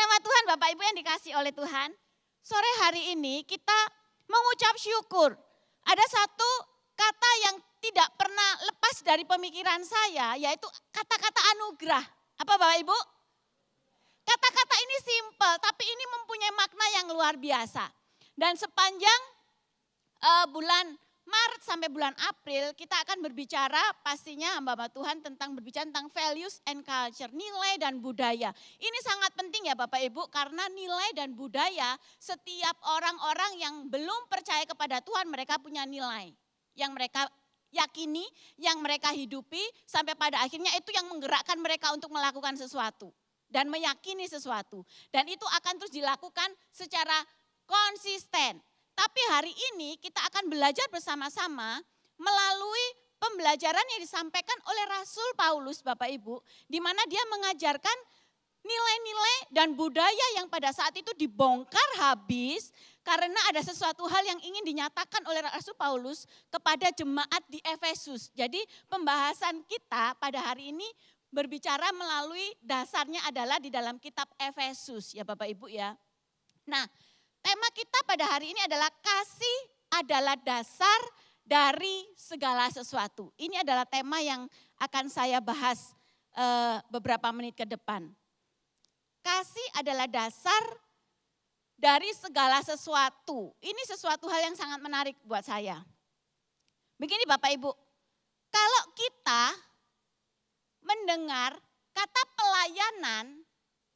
nama Tuhan Bapak Ibu yang dikasih oleh Tuhan. Sore hari ini kita mengucap syukur. Ada satu kata yang tidak pernah lepas dari pemikiran saya, yaitu kata-kata anugerah. Apa Bapak Ibu? Kata-kata ini simpel, tapi ini mempunyai makna yang luar biasa. Dan sepanjang bulan Maret sampai bulan April kita akan berbicara pastinya hamba Tuhan berbicara tentang values and culture, nilai dan budaya. Ini sangat penting ya Bapak Ibu karena nilai dan budaya setiap orang-orang yang belum percaya kepada Tuhan mereka punya nilai yang mereka yakini, yang mereka hidupi sampai pada akhirnya itu yang menggerakkan mereka untuk melakukan sesuatu dan meyakini sesuatu. Dan itu akan terus dilakukan secara konsisten. Tapi hari ini kita akan belajar bersama-sama melalui pembelajaran yang disampaikan oleh Rasul Paulus Bapak Ibu. Di mana dia mengajarkan nilai-nilai dan budaya yang pada saat itu dibongkar habis. Karena ada sesuatu hal yang ingin dinyatakan oleh Rasul Paulus kepada jemaat di Efesus. Jadi pembahasan kita pada hari ini berbicara melalui dasarnya adalah di dalam kitab Efesus ya Bapak Ibu ya. Nah, tema kita pada hari ini adalah kasih adalah dasar dari segala sesuatu. Ini adalah tema yang akan saya bahas beberapa menit ke depan. Kasih adalah dasar dari segala sesuatu. Ini sesuatu hal yang sangat menarik buat saya. Begini Bapak Ibu, kalau kita mendengar kata pelayanan,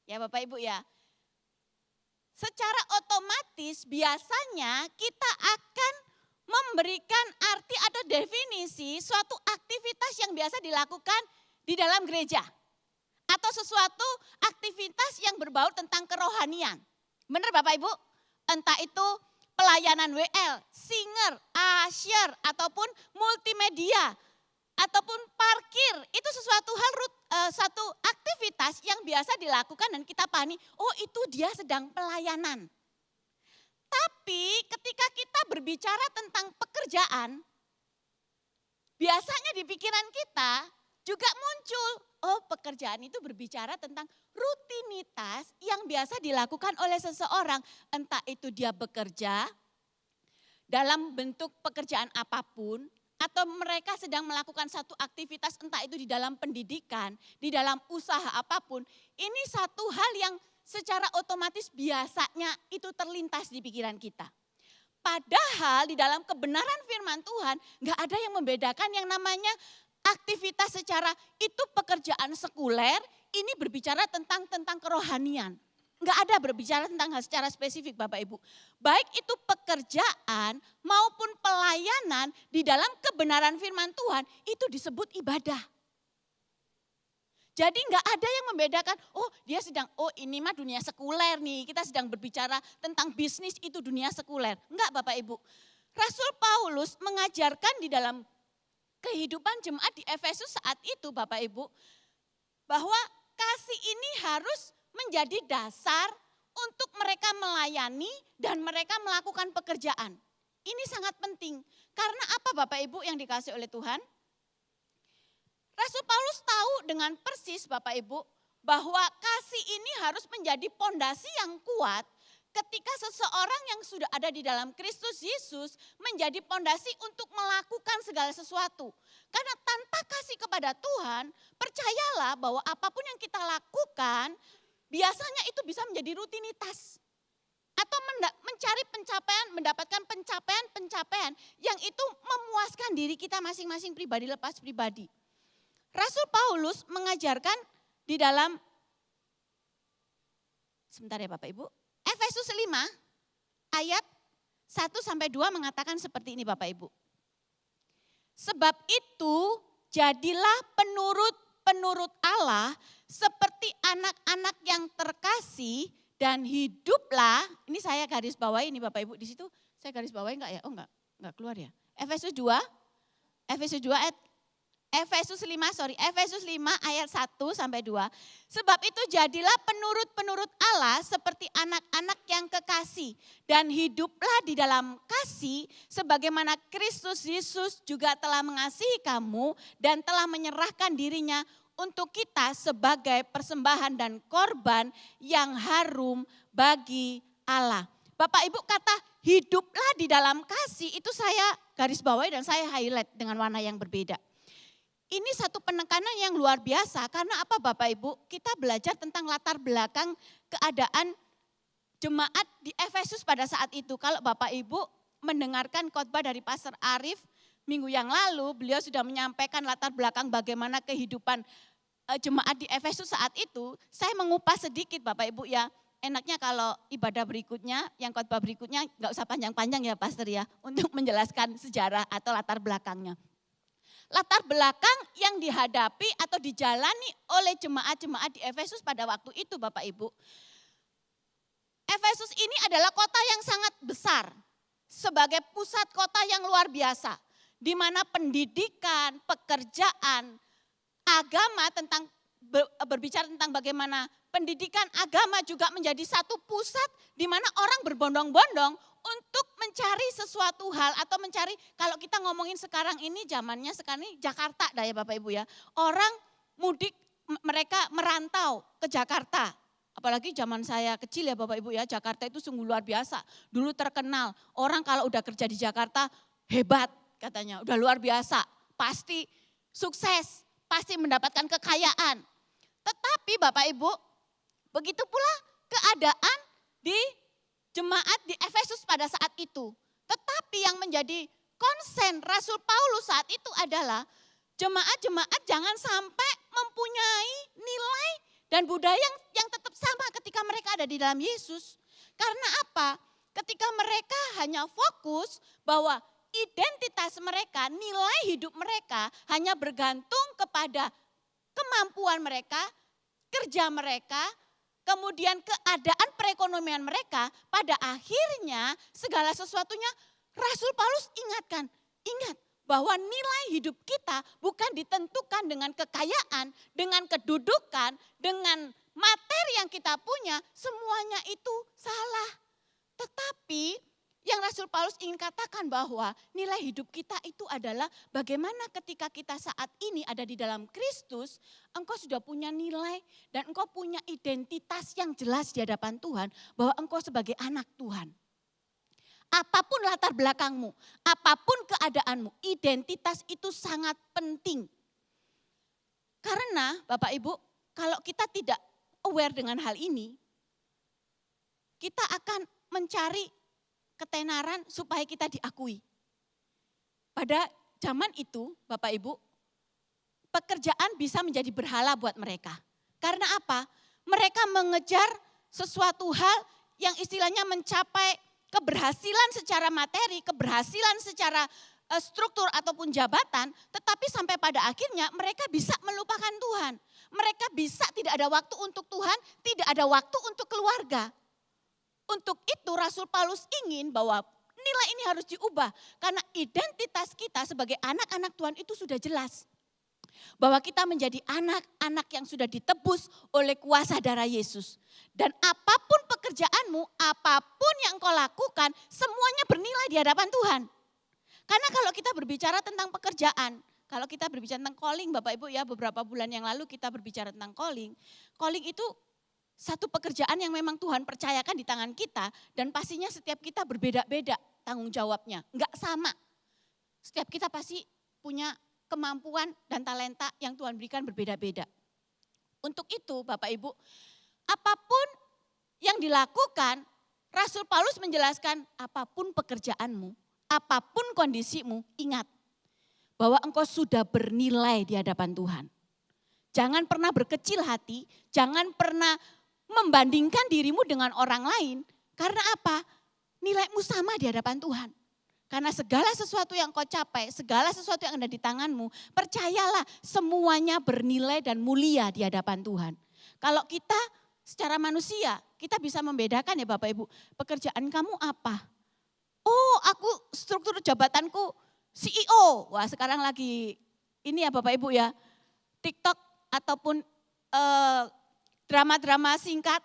ya Bapak Ibu ya, secara otomatis biasanya kita akan memberikan arti atau definisi suatu aktivitas yang biasa dilakukan di dalam gereja. Atau sesuatu aktivitas yang berbau tentang kerohanian. Benar Bapak Ibu? Entah itu pelayanan WL, singer, usher, ataupun multimedia, ataupun parkir. Itu satu aktivitas yang biasa dilakukan dan kita pahami, oh itu dia sedang pelayanan. Tapi ketika kita berbicara tentang pekerjaan, biasanya di pikiran kita juga muncul, oh pekerjaan itu berbicara tentang rutinitas yang biasa dilakukan oleh seseorang. Entah itu dia bekerja dalam bentuk pekerjaan apapun, atau mereka sedang melakukan satu aktivitas entah itu di dalam pendidikan, di dalam usaha apapun. Ini satu hal yang secara otomatis biasanya itu terlintas di pikiran kita. Padahal di dalam kebenaran firman Tuhan gak ada yang membedakan yang namanya aktivitas secara itu pekerjaan sekuler, ini berbicara tentang kerohanian. Enggak ada berbicara tentang hal secara spesifik Bapak Ibu. Baik itu pekerjaan maupun pelayanan di dalam kebenaran firman Tuhan itu disebut ibadah. Jadi enggak ada yang membedakan, oh dia sedang, oh ini mah dunia sekuler nih. Kita sedang berbicara tentang bisnis itu dunia sekuler. Enggak Bapak Ibu. Rasul Paulus mengajarkan di dalam kehidupan jemaat di Efesus saat itu Bapak Ibu. Bahwa kasih ini harus menjadi dasar untuk mereka melayani dan mereka melakukan pekerjaan. Ini sangat penting. Karena apa Bapak Ibu yang dikasih oleh Tuhan? Rasul Paulus tahu dengan persis Bapak Ibu bahwa kasih ini harus menjadi pondasi yang kuat ketika seseorang yang sudah ada di dalam Kristus Yesus menjadi pondasi untuk melakukan segala sesuatu. Karena tanpa kasih kepada Tuhan, percayalah bahwa apapun yang kita lakukan biasanya itu bisa menjadi rutinitas. Atau mencari pencapaian, mendapatkan pencapaian yang itu memuaskan diri kita masing-masing pribadi lepas pribadi. Rasul Paulus mengajarkan di dalam, sebentar ya Bapak Ibu, Efesus 5 ayat 1-2 mengatakan seperti ini Bapak Ibu. Sebab itu jadilah penurut Allah seperti anak-anak yang terkasih dan hiduplah, ini saya garis bawahi ini Bapak Ibu, di situ saya garis bawahi enggak ya? Oh enggak keluar ya. Efesus 5 ayat 1-2. Sebab itu jadilah penurut Allah seperti anak-anak yang kekasih dan hiduplah di dalam kasih sebagaimana Kristus Yesus juga telah mengasihi kamu dan telah menyerahkan dirinya untuk kita sebagai persembahan dan korban yang harum bagi Allah. Bapak Ibu, kata hiduplah di dalam kasih itu saya garis bawahi dan saya highlight dengan warna yang berbeda. Ini satu penekanan yang luar biasa karena apa Bapak Ibu? Kita belajar tentang latar belakang keadaan jemaat di Efesus pada saat itu. Kalau Bapak Ibu mendengarkan khotbah dari Pastor Arif minggu yang lalu, beliau sudah menyampaikan latar belakang bagaimana kehidupan jemaat di Efesus saat itu. Saya mengupas sedikit Bapak Ibu ya. Enaknya kalau ibadah berikutnya, yang khotbah berikutnya nggak usah panjang-panjang ya Pastor ya, untuk menjelaskan sejarah atau latar belakangnya. Latar belakang yang dihadapi atau dijalani oleh jemaat-jemaat di Efesus pada waktu itu Bapak Ibu. Efesus ini adalah kota yang sangat besar, sebagai pusat kota yang luar biasa, di mana pendidikan, pekerjaan, agama berbicara tentang bagaimana pendidikan agama juga menjadi satu pusat di mana orang berbondong-bondong untuk mencari sesuatu hal atau mencari, kalau kita ngomongin sekarang ini zamannya sekarang ini Jakarta dah ya Bapak Ibu ya. Orang mudik mereka merantau ke Jakarta. Apalagi zaman saya kecil ya Bapak Ibu ya, Jakarta itu sungguh luar biasa. Dulu terkenal orang kalau udah kerja di Jakarta hebat katanya, udah luar biasa. Pasti sukses, pasti mendapatkan kekayaan. Tetapi Bapak Ibu, begitu pula keadaan di jemaat di Efesus pada saat itu. Tetapi yang menjadi konsen Rasul Paulus saat itu adalah jemaat-jemaat jangan sampai mempunyai nilai dan budaya yang tetap sama ketika mereka ada di dalam Yesus. Karena apa? Ketika mereka hanya fokus bahwa identitas mereka, nilai hidup mereka hanya bergantung kepada kemampuan mereka, kerja mereka, kemudian keadaan perekonomian mereka, pada akhirnya segala sesuatunya Rasul Paulus ingatkan, ingat bahwa nilai hidup kita bukan ditentukan dengan kekayaan, dengan kedudukan, dengan materi yang kita punya, semuanya itu salah. Tetapi yang Rasul Paulus ingin katakan bahwa nilai hidup kita itu adalah bagaimana ketika kita saat ini ada di dalam Kristus, engkau sudah punya nilai dan engkau punya identitas yang jelas di hadapan Tuhan bahwa engkau sebagai anak Tuhan. Apapun latar belakangmu, apapun keadaanmu, identitas itu sangat penting. Karena Bapak Ibu, kalau kita tidak aware dengan hal ini, kita akan mencari ketenaran supaya kita diakui. Pada zaman itu, Bapak Ibu, pekerjaan bisa menjadi berhala buat mereka. Karena apa? Mereka mengejar sesuatu hal yang istilahnya mencapai keberhasilan secara materi, keberhasilan secara struktur ataupun jabatan, tetapi sampai pada akhirnya mereka bisa melupakan Tuhan. Mereka bisa tidak ada waktu untuk Tuhan, tidak ada waktu untuk keluarga. Untuk itu Rasul Paulus ingin bahwa nilai ini harus diubah. Karena identitas kita sebagai anak-anak Tuhan itu sudah jelas. Bahwa kita menjadi anak-anak yang sudah ditebus oleh kuasa darah Yesus. Dan apapun pekerjaanmu, apapun yang kau lakukan, semuanya bernilai di hadapan Tuhan. Karena kalau kita berbicara tentang pekerjaan, kalau kita berbicara tentang calling, Bapak Ibu ya, beberapa bulan yang lalu kita berbicara tentang calling. Calling itu satu pekerjaan yang memang Tuhan percayakan di tangan kita dan pastinya setiap kita berbeda-beda tanggung jawabnya. Enggak sama. Setiap kita pasti punya kemampuan dan talenta yang Tuhan berikan berbeda-beda. Untuk itu Bapak Ibu, apapun yang dilakukan, Rasul Paulus menjelaskan apapun pekerjaanmu, apapun kondisimu, ingat bahwa engkau sudah bernilai di hadapan Tuhan. Jangan pernah berkecil hati, jangan pernah membandingkan dirimu dengan orang lain. Karena apa? Nilaimu sama di hadapan Tuhan. Karena segala sesuatu yang kau capai, segala sesuatu yang ada di tanganmu, percayalah semuanya bernilai dan mulia di hadapan Tuhan. Kalau kita secara manusia, kita bisa membedakan ya Bapak Ibu, pekerjaan kamu apa? Oh, aku struktur jabatanku CEO. Wah, sekarang lagi ini ya Bapak Ibu ya, TikTok ataupun drama-drama singkat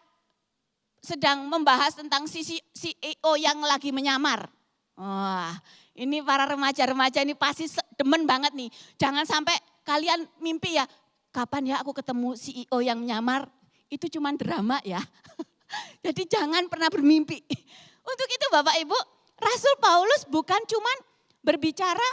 sedang membahas tentang CEO yang lagi menyamar. Wah, ini para remaja-remaja ini pasti demen banget nih. Jangan sampai kalian mimpi ya, kapan ya aku ketemu CEO yang menyamar, itu cuma drama ya. Jadi jangan pernah bermimpi. Untuk itu Bapak Ibu, Rasul Paulus bukan cuma berbicara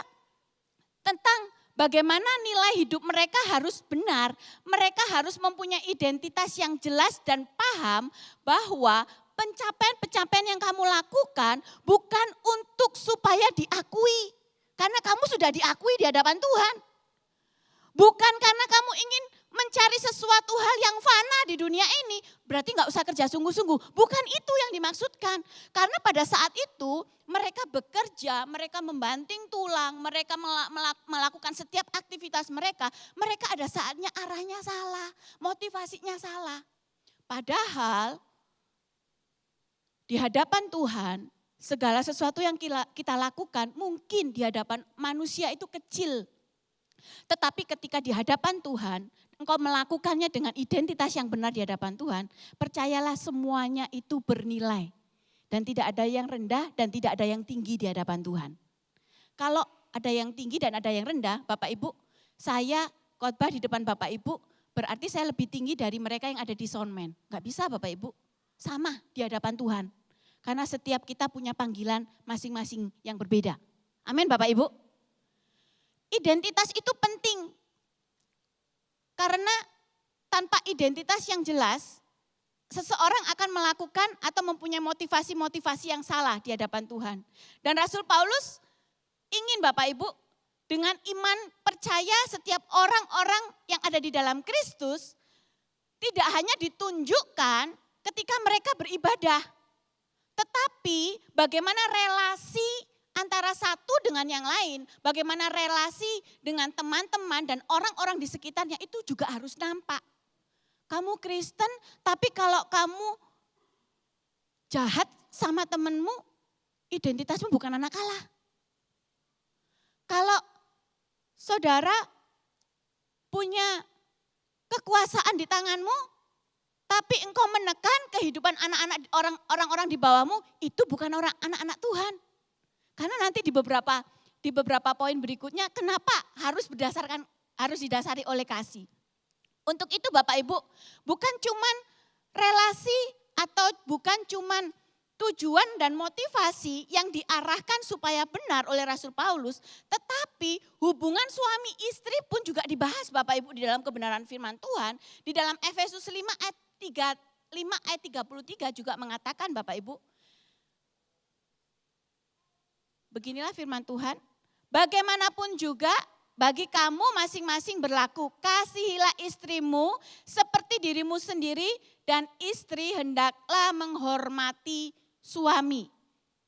tentang bagaimana nilai hidup mereka harus benar. Mereka harus mempunyai identitas yang jelas dan paham bahwa pencapaian-pencapaian yang kamu lakukan bukan untuk supaya diakui. Karena kamu sudah diakui di hadapan Tuhan. Bukan karena kamu ingin mencari sesuatu hal yang fana di dunia ini, berarti nggak usah kerja sungguh-sungguh. Bukan itu yang dimaksudkan. Karena pada saat itu mereka bekerja, mereka membanting tulang, mereka melakukan setiap aktivitas mereka ada saatnya arahnya salah, motivasinya salah. Padahal di hadapan Tuhan, segala sesuatu yang kita lakukan mungkin di hadapan manusia itu kecil. Tetapi ketika di hadapan Tuhan, engkau melakukannya dengan identitas yang benar di hadapan Tuhan, percayalah semuanya itu bernilai. Dan tidak ada yang rendah dan tidak ada yang tinggi di hadapan Tuhan. Kalau ada yang tinggi dan ada yang rendah, Bapak Ibu, saya khotbah di depan Bapak Ibu, berarti saya lebih tinggi dari mereka yang ada di soundman. Enggak bisa Bapak Ibu, sama di hadapan Tuhan. Karena setiap kita punya panggilan masing-masing yang berbeda. Amin Bapak Ibu. Identitas itu penting. Karena tanpa identitas yang jelas, seseorang akan melakukan atau mempunyai motivasi-motivasi yang salah di hadapan Tuhan. Dan Rasul Paulus ingin Bapak Ibu, dengan iman percaya setiap orang-orang yang ada di dalam Kristus, tidak hanya ditunjukkan ketika mereka beribadah, tetapi bagaimana relasi antara satu dengan yang lain, bagaimana relasi dengan teman-teman dan orang-orang di sekitarnya itu juga harus nampak. Kamu Kristen, tapi kalau kamu jahat sama temanmu, identitasmu bukan anak Allah. Kalau saudara punya kekuasaan di tanganmu, tapi engkau menekan kehidupan anak-anak orang-orang di bawahmu, itu bukan orang anak-anak Tuhan. Karena nanti di beberapa poin berikutnya, kenapa harus didasari oleh kasih. Untuk itu Bapak Ibu, bukan cuman relasi atau bukan cuman tujuan dan motivasi yang diarahkan supaya benar oleh Rasul Paulus, tetapi hubungan suami istri pun juga dibahas Bapak Ibu di dalam kebenaran firman Tuhan. Di dalam Efesus 5 ayat 33 juga mengatakan Bapak Ibu, beginilah firman Tuhan, bagaimanapun juga bagi kamu masing-masing berlaku, kasihilah istrimu seperti dirimu sendiri dan istri hendaklah menghormati suami.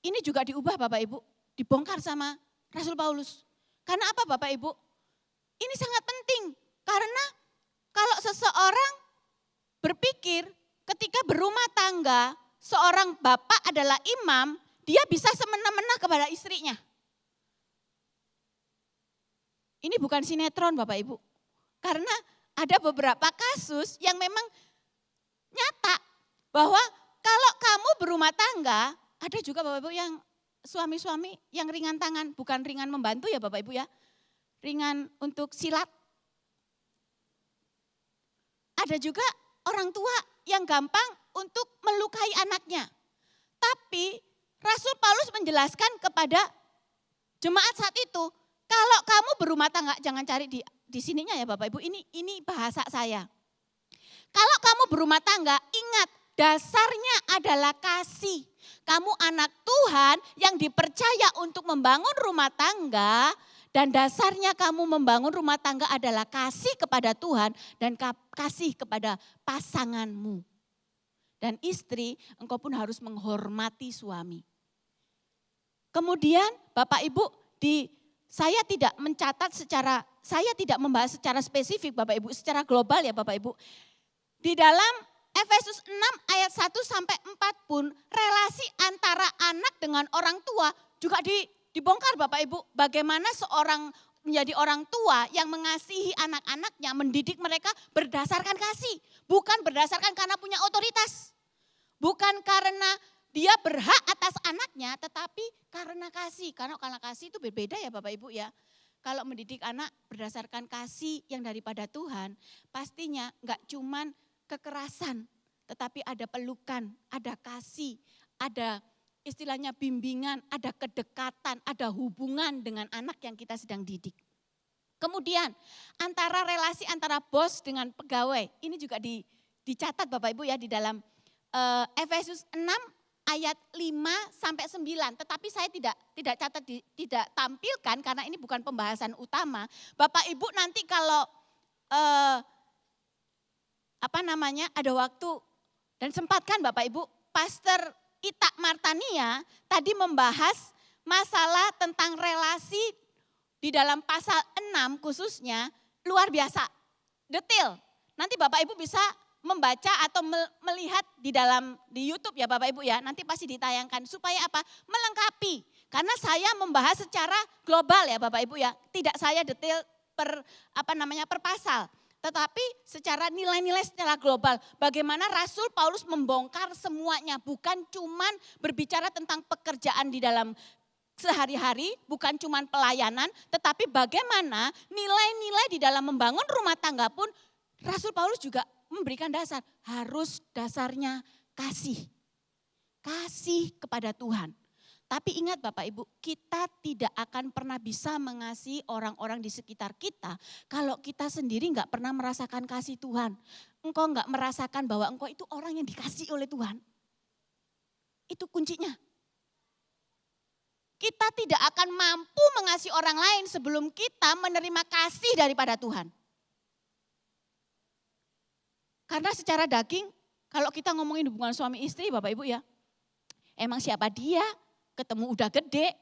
Ini juga diubah Bapak Ibu, dibongkar sama Rasul Paulus. Karena apa Bapak Ibu? Ini sangat penting, karena kalau seseorang berpikir ketika berumah tangga, seorang bapak adalah imam, dia bisa semena-mena kepada istrinya. Ini bukan sinetron Bapak Ibu. Karena ada beberapa kasus yang memang nyata bahwa kalau kamu berumah tangga, ada juga Bapak Ibu yang suami-suami yang ringan tangan, bukan ringan membantu ya Bapak Ibu ya. Ringan untuk silat. Ada juga orang tua yang gampang untuk melukai anaknya. Tapi Rasul Paulus menjelaskan kepada jemaat saat itu, kalau kamu berumah tangga, jangan cari di sininya ya Bapak Ibu, ini bahasa saya. Kalau kamu berumah tangga, ingat dasarnya adalah kasih. Kamu anak Tuhan yang dipercaya untuk membangun rumah tangga, dan dasarnya kamu membangun rumah tangga adalah kasih kepada Tuhan dan kasih kepada pasanganmu. Dan istri, engkau pun harus menghormati suami. Kemudian Bapak Ibu, saya tidak membahas secara spesifik Bapak Ibu, secara global ya Bapak Ibu. Di dalam Efesus 6 ayat 1 sampai 4 pun relasi antara anak dengan orang tua juga dibongkar Bapak Ibu. Bagaimana seorang menjadi orang tua yang mengasihi anak-anaknya, mendidik mereka berdasarkan kasih. Bukan berdasarkan karena punya otoritas. Bukan karena dia berhak atas anaknya, tetapi karena kasih. Karena kasih itu berbeda ya Bapak Ibu ya. kalau mendidik anak berdasarkan kasih yang daripada Tuhan, pastinya enggak cuman kekerasan, tetapi ada pelukan, ada kasih, ada istilahnya bimbingan, ada kedekatan, ada hubungan dengan anak yang kita sedang didik. Kemudian antara relasi antara bos dengan pegawai, ini juga dicatat Bapak Ibu ya di dalam Efesus 6 ayat 5 sampai 9, tetapi saya tidak catat, tidak tampilkan karena ini bukan pembahasan utama. Bapak Ibu nanti kalau ada waktu dan sempatkan Bapak Ibu, Pastor Ita Martania tadi membahas masalah tentang relasi di dalam pasal 6 khususnya luar biasa, detail. Nanti Bapak Ibu bisa membaca atau melihat di YouTube ya Bapak Ibu ya, nanti pasti ditayangkan supaya apa? Melengkapi. Karena saya membahas secara global ya Bapak Ibu ya, tidak saya detail per pasal, tetapi secara nilai-nilai secara global. Bagaimana Rasul Paulus membongkar semuanya, bukan cuman berbicara tentang pekerjaan di dalam sehari-hari, bukan cuman pelayanan, tetapi bagaimana nilai-nilai di dalam membangun rumah tangga pun Rasul Paulus juga memberikan dasar, harus dasarnya kasih. Kasih kepada Tuhan. Tapi ingat Bapak Ibu, kita tidak akan pernah bisa mengasihi orang-orang di sekitar kita kalau kita sendiri enggak pernah merasakan kasih Tuhan. Engkau enggak merasakan bahwa engkau itu orang yang dikasihi oleh Tuhan. Itu kuncinya. Kita tidak akan mampu mengasihi orang lain sebelum kita menerima kasih daripada Tuhan. Karena secara daging, kalau kita ngomongin hubungan suami istri Bapak Ibu ya, emang siapa dia, ketemu udah gede,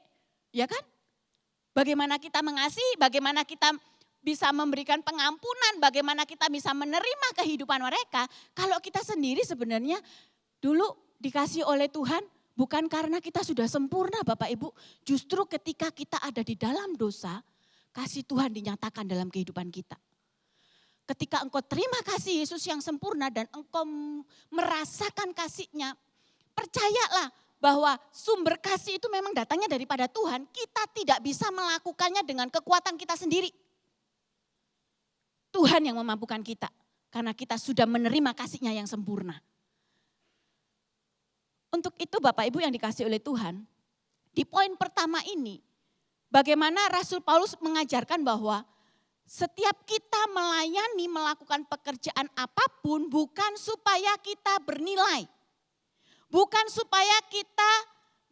ya kan? Bagaimana kita mengasihi, bagaimana kita bisa memberikan pengampunan, bagaimana kita bisa menerima kehidupan mereka. Kalau kita sendiri sebenarnya dulu dikasih oleh Tuhan, bukan karena kita sudah sempurna Bapak Ibu. Justru ketika kita ada di dalam dosa, kasih Tuhan dinyatakan dalam kehidupan kita. Ketika engkau terima kasih Yesus yang sempurna dan engkau merasakan kasih-Nya, percayalah bahwa sumber kasih itu memang datangnya daripada Tuhan. Kita tidak bisa melakukannya dengan kekuatan kita sendiri. Tuhan yang memampukan kita karena kita sudah menerima kasih-Nya yang sempurna. Untuk itu Bapak Ibu yang dikasihi oleh Tuhan, di poin pertama ini, bagaimana Rasul Paulus mengajarkan bahwa setiap kita melayani, melakukan pekerjaan apapun bukan supaya kita bernilai. Bukan supaya kita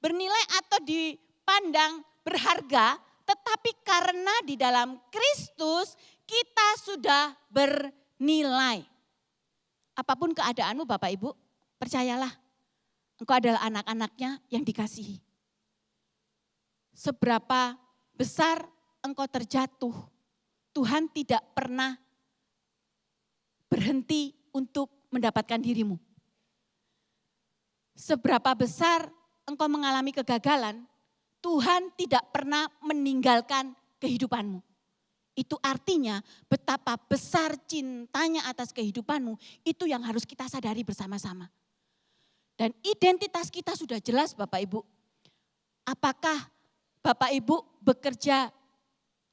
bernilai atau dipandang berharga, tetapi karena di dalam Kristus kita sudah bernilai. Apapun keadaanmu Bapak Ibu, percayalah engkau adalah anak-anaknya yang dikasihi. Seberapa besar engkau terjatuh, Tuhan tidak pernah berhenti untuk mendapatkan dirimu. Seberapa besar engkau mengalami kegagalan, Tuhan tidak pernah meninggalkan kehidupanmu. Itu artinya betapa besar cintanya atas kehidupanmu, itu yang harus kita sadari bersama-sama. Dan identitas kita sudah jelas Bapak Ibu. Apakah Bapak Ibu bekerja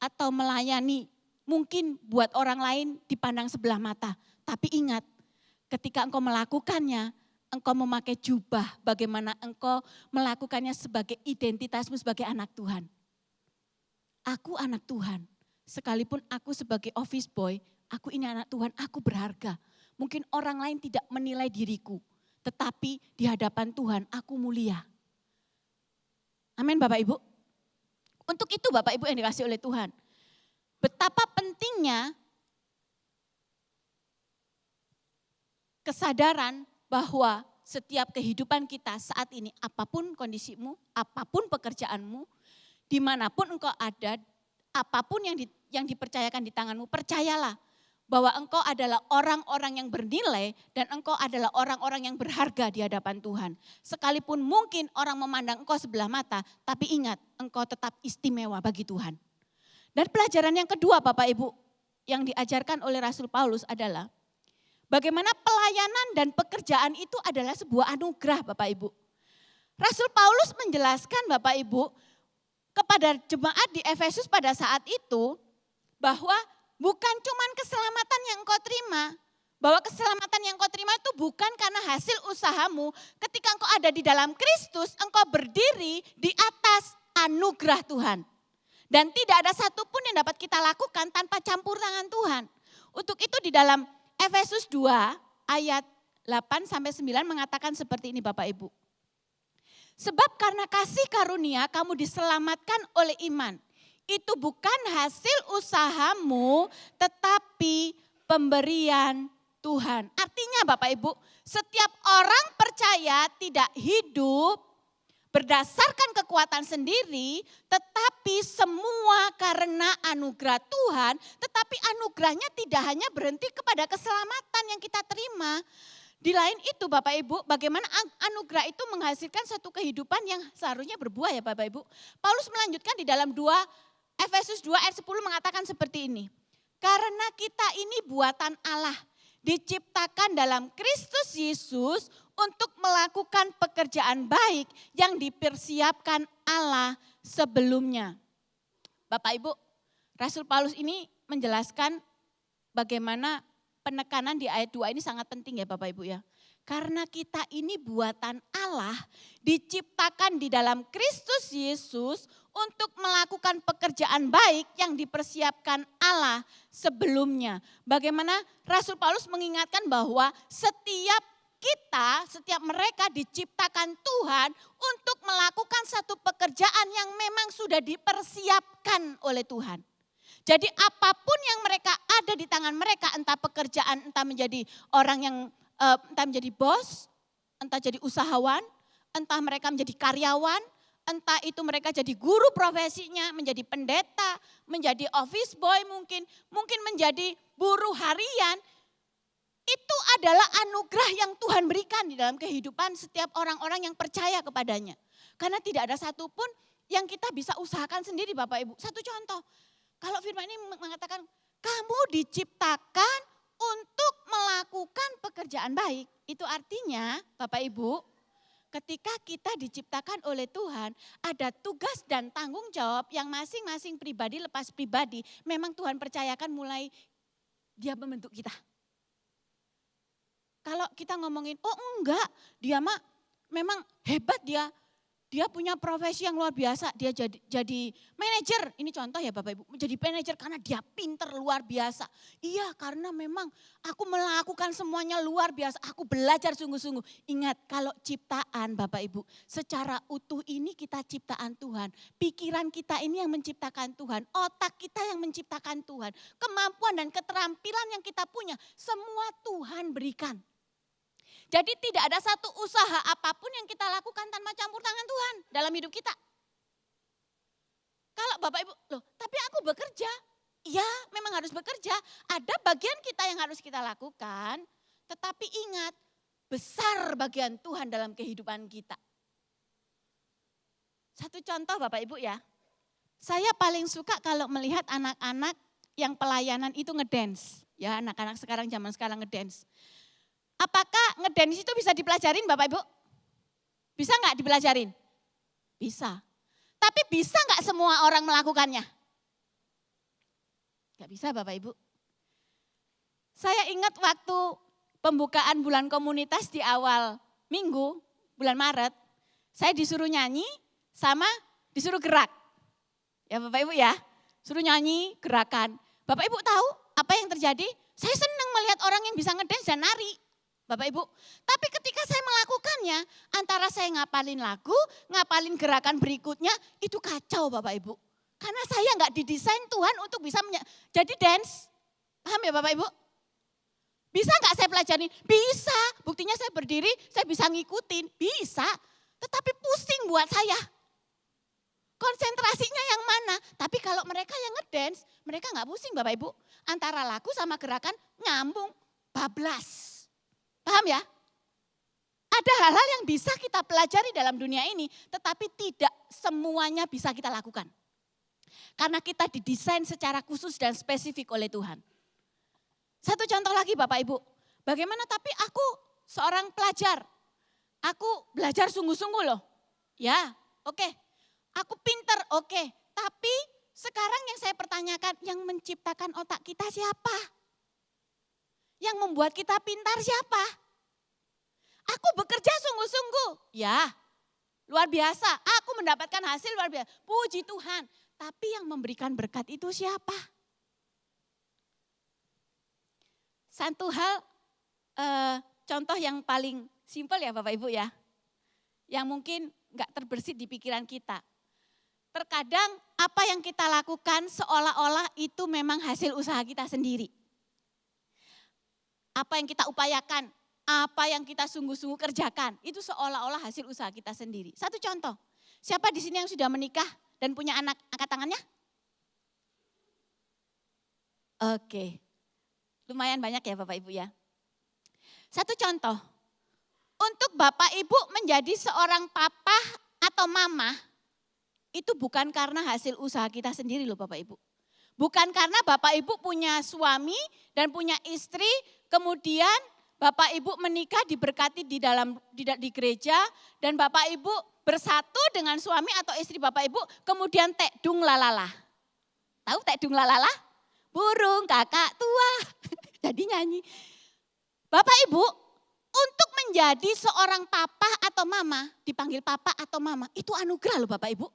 atau melayani mungkin buat orang lain dipandang sebelah mata. Tapi ingat, ketika engkau melakukannya, engkau memakai jubah, bagaimana engkau melakukannya sebagai identitasmu sebagai anak Tuhan. Aku anak Tuhan, sekalipun aku sebagai office boy, aku ini anak Tuhan, aku berharga. Mungkin orang lain tidak menilai diriku, tetapi di hadapan Tuhan aku mulia. Amin Bapak Ibu. Untuk itu Bapak Ibu yang dikasihi oleh Tuhan, betapa pentingnya kesadaran bahwa setiap kehidupan kita saat ini, apapun kondisimu, apapun pekerjaanmu, dimanapun engkau ada, apapun yang dipercayakan di tanganmu, percayalah bahwa engkau adalah orang-orang yang bernilai dan engkau adalah orang-orang yang berharga di hadapan Tuhan. Sekalipun mungkin orang memandang engkau sebelah mata, tapi ingat engkau tetap istimewa bagi Tuhan. Dan pelajaran yang kedua Bapak Ibu yang diajarkan oleh Rasul Paulus adalah bagaimana pelayanan dan pekerjaan itu adalah sebuah anugerah Bapak Ibu. Rasul Paulus menjelaskan Bapak Ibu kepada jemaat di Efesus pada saat itu bahwa bukan cuman keselamatan yang engkau terima, bahwa keselamatan yang engkau terima itu bukan karena hasil usahamu. Ketika engkau ada di dalam Kristus, engkau berdiri di atas anugerah Tuhan. Dan tidak ada satupun yang dapat kita lakukan tanpa campur tangan Tuhan. Untuk itu di dalam Efesus 2 ayat 8-9 mengatakan seperti ini Bapak Ibu. Sebab karena kasih karunia kamu diselamatkan oleh iman. Itu bukan hasil usahamu tetapi pemberian Tuhan. Artinya Bapak Ibu, setiap orang percaya tidak hidup berdasarkan kekuatan sendiri, tetapi semua karena anugerah Tuhan, tetapi anugerahnya tidak hanya berhenti kepada keselamatan yang kita terima. Di lain itu Bapak Ibu, bagaimana anugerah itu menghasilkan satu kehidupan yang seharusnya berbuah ya Bapak Ibu. Paulus melanjutkan di dalam Efesus 2 ayat 10 mengatakan seperti ini. Karena kita ini buatan Allah, diciptakan dalam Kristus Yesus untuk melakukan pekerjaan baik yang dipersiapkan Allah sebelumnya. Bapak Ibu, Rasul Paulus ini menjelaskan bagaimana penekanan di ayat 2 ini sangat penting ya Bapak Ibu ya. Karena kita ini buatan Allah, diciptakan di dalam Kristus Yesus untuk melakukan pekerjaan baik yang dipersiapkan Allah sebelumnya. Bagaimana Rasul Paulus mengingatkan bahwa setiap mereka diciptakan Tuhan untuk melakukan satu pekerjaan yang memang sudah dipersiapkan oleh Tuhan. Jadi apapun yang mereka ada di tangan mereka, entah pekerjaan, entah menjadi orang yang entah menjadi bos, entah jadi usahawan, entah mereka menjadi karyawan, entah itu mereka jadi guru profesinya, menjadi pendeta, menjadi office boy mungkin menjadi buruh harian. Itu adalah anugerah yang Tuhan berikan di dalam kehidupan setiap orang-orang yang percaya kepadanya. Karena tidak ada satupun yang kita bisa usahakan sendiri Bapak Ibu. Satu contoh, kalau firman ini mengatakan kamu diciptakan untuk melakukan pekerjaan baik. Itu artinya Bapak Ibu, ketika kita diciptakan oleh Tuhan, ada tugas dan tanggung jawab yang masing-masing pribadi lepas pribadi. Memang Tuhan percayakan mulai Dia membentuk kita. Kalau kita ngomongin, oh enggak, dia mah memang hebat dia punya profesi yang luar biasa, dia jadi manajer. Ini contoh ya Bapak Ibu, menjadi manajer karena dia pinter luar biasa. Iya karena memang aku melakukan semuanya luar biasa, aku belajar sungguh-sungguh. Ingat kalau ciptaan Bapak Ibu, secara utuh ini kita ciptaan Tuhan. Pikiran kita ini yang menciptakan Tuhan, otak kita yang menciptakan Tuhan. Kemampuan dan keterampilan yang kita punya, semua Tuhan berikan. Jadi tidak ada satu usaha apapun yang kita lakukan tanpa campur tangan Tuhan dalam hidup kita. Kalau Bapak Ibu, loh tapi aku bekerja. Ya memang harus bekerja. Ada bagian kita yang harus kita lakukan. Tetapi ingat, besar bagian Tuhan dalam kehidupan kita. Satu contoh Bapak Ibu ya. Saya paling suka kalau melihat anak-anak yang pelayanan itu ngedance. Ya anak-anak zaman sekarang ngedance. Apakah ngedance itu bisa dipelajarin Bapak Ibu? Bisa nggak dipelajarin? Bisa. Tapi bisa nggak semua orang melakukannya? Nggak bisa Bapak Ibu. Saya ingat waktu pembukaan bulan komunitas di awal minggu, bulan Maret, saya disuruh nyanyi sama disuruh gerak. Ya Bapak Ibu ya, suruh nyanyi, gerakan. Bapak Ibu tahu apa yang terjadi? Saya senang melihat orang yang bisa ngedance dan nari. Bapak Ibu, tapi ketika saya melakukannya, antara saya ngapalin lagu, ngapalin gerakan berikutnya, itu kacau Bapak Ibu. Karena saya nggak didesain Tuhan untuk bisa jadi dance. Paham ya Bapak Ibu? Bisa nggak saya pelajari? Bisa, buktinya saya berdiri, saya bisa ngikutin, bisa. Tetapi pusing buat saya. Konsentrasinya yang mana? Tapi kalau mereka yang ngedance, mereka nggak pusing Bapak Ibu. Antara lagu sama gerakan nyambung, bablas. Paham ya? Ada hal-hal yang bisa kita pelajari dalam dunia ini, tetapi tidak semuanya bisa kita lakukan. Karena kita didesain secara khusus dan spesifik oleh Tuhan. Satu contoh lagi Bapak Ibu, bagaimana tapi aku seorang pelajar, aku belajar sungguh-sungguh loh. Ya, oke. Aku pinter, oke. Tapi sekarang yang saya pertanyakan, yang menciptakan otak kita siapa? Yang membuat kita pintar siapa? Aku bekerja sungguh-sungguh. Ya, luar biasa. Aku mendapatkan hasil luar biasa. Puji Tuhan. Tapi yang memberikan berkat itu siapa? Satu hal, contoh yang paling simpel ya Bapak Ibu ya. Yang mungkin gak terbersit di pikiran kita. Terkadang apa yang kita lakukan seolah-olah itu memang hasil usaha kita sendiri. Apa yang kita upayakan, apa yang kita sungguh-sungguh kerjakan, itu seolah-olah hasil usaha kita sendiri. Satu contoh, siapa di sini yang sudah menikah dan punya anak, angkat tangannya? Oke, lumayan banyak ya Bapak Ibu ya. Satu contoh, untuk Bapak Ibu menjadi seorang papa atau mama, itu bukan karena hasil usaha kita sendiri loh Bapak Ibu. Bukan karena Bapak Ibu punya suami dan punya istri, kemudian Bapak Ibu menikah diberkati di gereja dan Bapak Ibu bersatu dengan suami atau istri Bapak Ibu, kemudian tekdung lalala. Tahu tekdung lalala? Burung kakak tua. Jadi nyanyi. Bapak Ibu, untuk menjadi seorang papa atau mama, dipanggil papa atau mama, itu anugerah loh Bapak Ibu.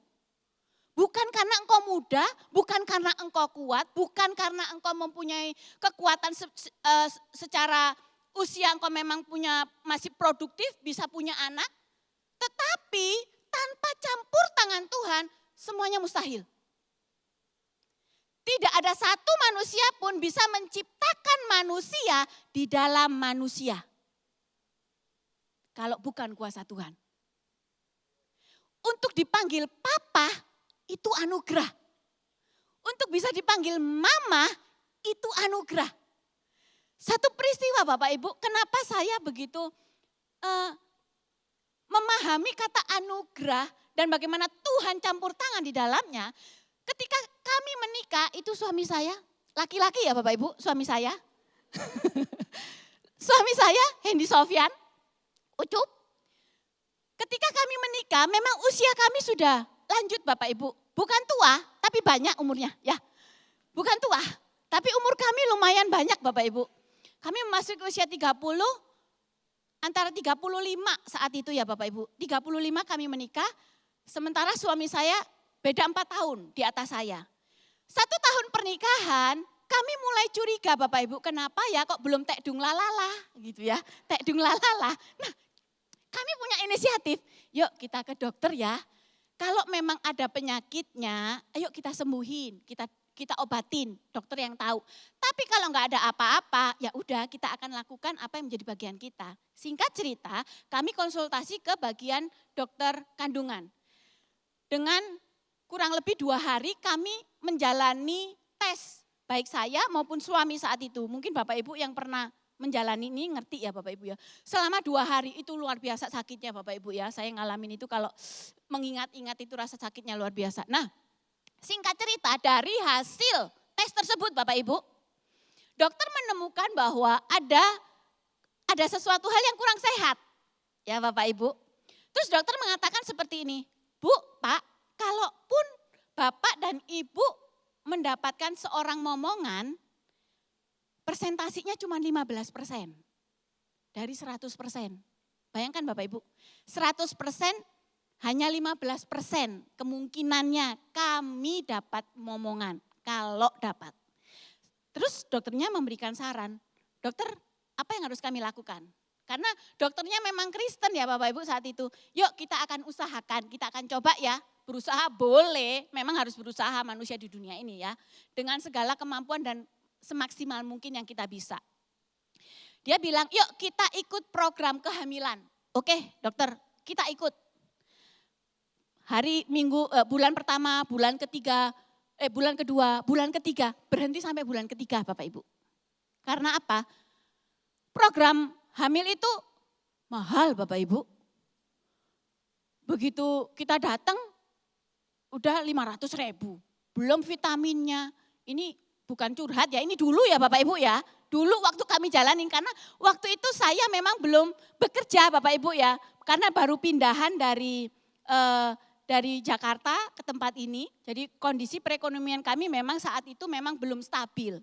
Bukan karena engkau muda, bukan karena engkau kuat, bukan karena engkau mempunyai kekuatan secara usia engkau memang masih produktif, bisa punya anak. Tetapi tanpa campur tangan Tuhan, semuanya mustahil. Tidak ada satu manusia pun bisa menciptakan manusia di dalam manusia. Kalau bukan kuasa Tuhan. Untuk dipanggil papa, itu anugerah. Untuk bisa dipanggil mama, itu anugerah. Satu peristiwa Bapak Ibu, kenapa saya begitu memahami kata anugerah dan bagaimana Tuhan campur tangan di dalamnya. Ketika kami menikah, itu suami saya, laki-laki ya Bapak Ibu, suami saya. Suami saya, Hendy Sofyan, Ucup. Ketika kami menikah, memang usia kami sudah lanjut Bapak Ibu. Bukan tua, tapi banyak umurnya ya. Bukan tua, tapi umur kami lumayan banyak Bapak Ibu. Kami memasuki usia 30, antara 35 saat itu ya Bapak Ibu. 35 kami menikah, sementara suami saya beda 4 tahun di atas saya. 1 tahun pernikahan, kami mulai curiga Bapak Ibu, kenapa ya kok belum tekdung lalala gitu ya. Tekdung lalala. Nah, kami punya inisiatif, yuk kita ke dokter ya. Kalau memang ada penyakitnya, ayo kita sembuhin, kita obatin, dokter yang tahu. Tapi kalau nggak ada apa-apa, ya udah kita akan lakukan apa yang menjadi bagian kita. Singkat cerita, kami konsultasi ke bagian dokter kandungan. Dengan kurang lebih 2 hari kami menjalani tes, baik saya maupun suami saat itu. Mungkin Bapak Ibu yang pernah menjalani ini ngerti ya Bapak Ibu ya. Selama 2 hari itu luar biasa sakitnya Bapak Ibu ya. Saya ngalamin itu kalau mengingat-ingat itu rasa sakitnya luar biasa. Nah, singkat cerita dari hasil tes tersebut Bapak Ibu, dokter menemukan bahwa ada sesuatu hal yang kurang sehat. Ya Bapak Ibu. Terus dokter mengatakan seperti ini, Bu, Pak, kalaupun Bapak dan Ibu mendapatkan seorang momongan, persentasinya cuma 15% dari 100%. Bayangkan Bapak Ibu, 100% hanya 15% kemungkinannya kami dapat momongan, kalau dapat. Terus dokternya memberikan saran, dokter apa yang harus kami lakukan? Karena dokternya memang Kristen ya Bapak Ibu saat itu. Yuk kita akan usahakan, kita akan coba ya. Berusaha boleh, memang harus berusaha manusia di dunia ini ya. Dengan segala kemampuan dan semaksimal mungkin yang kita bisa. Dia bilang, yuk kita ikut program kehamilan. Oke dokter, kita ikut. Hari Minggu, bulan pertama, bulan kedua, bulan ketiga, berhenti sampai bulan ketiga Bapak Ibu. Karena apa? Program hamil itu mahal Bapak Ibu. Begitu kita datang, udah 500.000. Belum vitaminnya, ini bukan curhat ya, ini dulu ya Bapak Ibu ya. Dulu waktu kami jalanin, karena waktu itu saya memang belum bekerja Bapak Ibu ya. Karena baru pindahan dari dari Jakarta ke tempat ini. Jadi kondisi perekonomian kami memang saat itu memang belum stabil.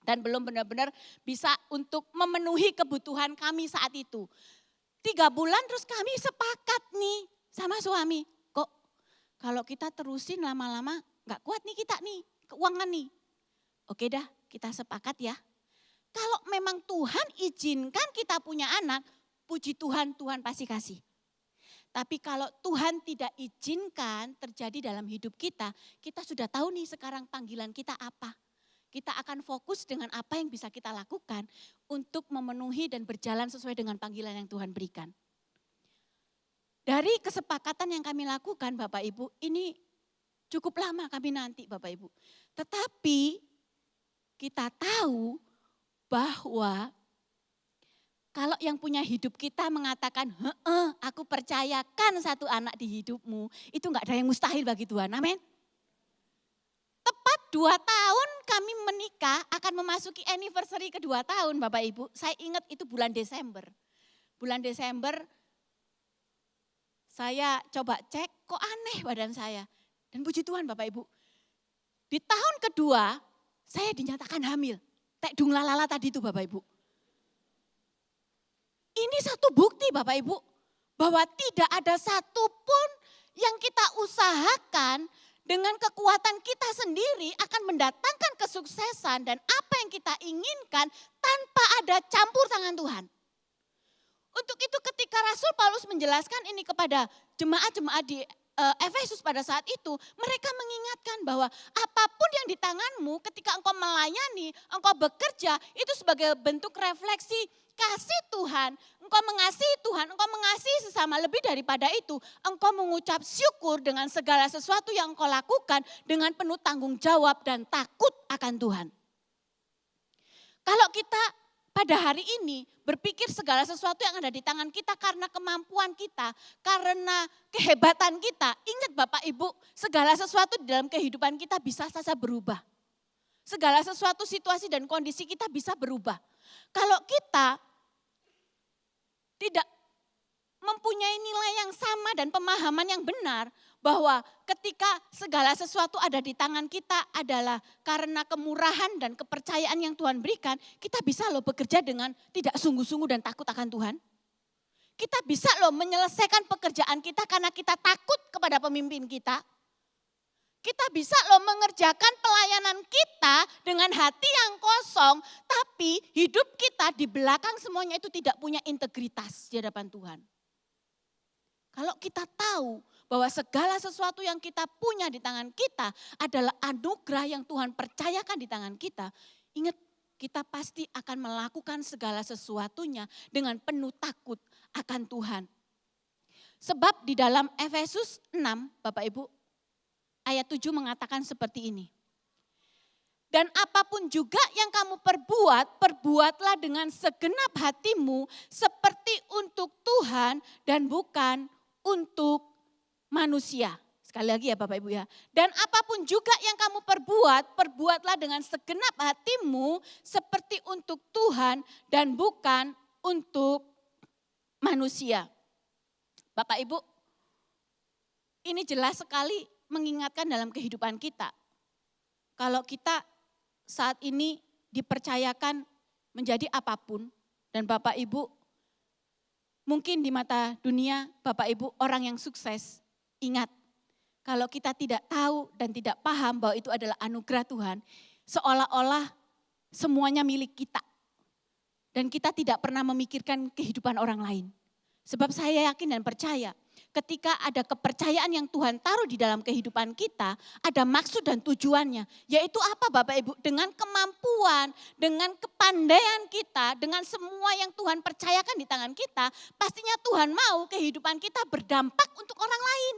Dan belum benar-benar bisa untuk memenuhi kebutuhan kami saat itu. 3 bulan terus kami sepakat nih sama suami. Kok kalau kita terusin lama-lama gak kuat nih kita nih, keuangan nih. Oke dah kita sepakat ya. Kalau memang Tuhan izinkan kita punya anak, puji Tuhan, Tuhan pasti kasih. Tapi kalau Tuhan tidak izinkan terjadi dalam hidup kita sudah tahu nih sekarang panggilan kita apa. Kita akan fokus dengan apa yang bisa kita lakukan untuk memenuhi dan berjalan sesuai dengan panggilan yang Tuhan berikan. Dari kesepakatan yang kami lakukan Bapak Ibu, ini cukup lama kami nanti Bapak Ibu. Tetapi kita tahu bahwa kalau yang punya hidup kita mengatakan, aku percayakan satu anak di hidupmu, itu enggak ada yang mustahil bagi Tuhan, amin. Tepat 2 tahun kami menikah, akan memasuki anniversary kedua tahun Bapak Ibu. Saya ingat itu bulan Desember. Bulan Desember saya coba cek, kok aneh badan saya. Dan puji Tuhan Bapak Ibu, di tahun kedua saya dinyatakan hamil. Tek dung lalala tadi itu Bapak Ibu. Ini satu bukti Bapak Ibu, bahwa tidak ada satupun yang kita usahakan dengan kekuatan kita sendiri akan mendatangkan kesuksesan dan apa yang kita inginkan tanpa ada campur tangan Tuhan. Untuk itu ketika Rasul Paulus menjelaskan ini kepada jemaat-jemaat di Efesus pada saat itu, mereka mengingatkan bahwa apapun yang di tanganmu ketika engkau melayani, engkau bekerja, itu sebagai bentuk refleksi kasih Tuhan, engkau mengasihi Tuhan, engkau mengasihi sesama, lebih daripada itu, engkau mengucap syukur dengan segala sesuatu yang engkau lakukan dengan penuh tanggung jawab dan takut akan Tuhan. Kalau kita pada hari ini berpikir segala sesuatu yang ada di tangan kita karena kemampuan kita, karena kehebatan kita, ingat Bapak Ibu, segala sesuatu di dalam kehidupan kita bisa saja berubah. Segala sesuatu situasi dan kondisi kita bisa berubah. Kalau kita tidak mempunyai nilai yang sama dan pemahaman yang benar bahwa ketika segala sesuatu ada di tangan kita adalah karena kemurahan dan kepercayaan yang Tuhan berikan, kita bisa loh bekerja dengan tidak sungguh-sungguh dan takut akan Tuhan. Kita bisa loh menyelesaikan pekerjaan kita karena kita takut kepada pemimpin kita. Kita bisa loh mengerjakan pelayanan kita dengan hati yang kosong, tapi hidup kita di belakang semuanya itu tidak punya integritas di hadapan Tuhan. Kalau kita tahu bahwa segala sesuatu yang kita punya di tangan kita adalah anugerah yang Tuhan percayakan di tangan kita, ingat kita pasti akan melakukan segala sesuatunya dengan penuh takut akan Tuhan. Sebab di dalam Efesus 6, Bapak Ibu, ayat 7 mengatakan seperti ini. Dan apapun juga yang kamu perbuat, perbuatlah dengan segenap hatimu seperti untuk Tuhan dan bukan untuk manusia. Sekali lagi ya Bapak Ibu ya. Dan apapun juga yang kamu perbuat, perbuatlah dengan segenap hatimu seperti untuk Tuhan dan bukan untuk manusia. Bapak Ibu, ini jelas sekali mengingatkan dalam kehidupan kita. Kalau kita saat ini dipercayakan menjadi apapun, dan Bapak Ibu mungkin di mata dunia Bapak Ibu orang yang sukses, ingat kalau kita tidak tahu dan tidak paham bahwa itu adalah anugerah Tuhan, seolah-olah semuanya milik kita. Dan kita tidak pernah memikirkan kehidupan orang lain. Sebab saya yakin dan percaya ketika ada kepercayaan yang Tuhan taruh di dalam kehidupan kita, ada maksud dan tujuannya. Yaitu apa Bapak Ibu? Dengan kemampuan, dengan kepandaian kita, dengan semua yang Tuhan percayakan di tangan kita, pastinya Tuhan mau kehidupan kita berdampak untuk orang lain.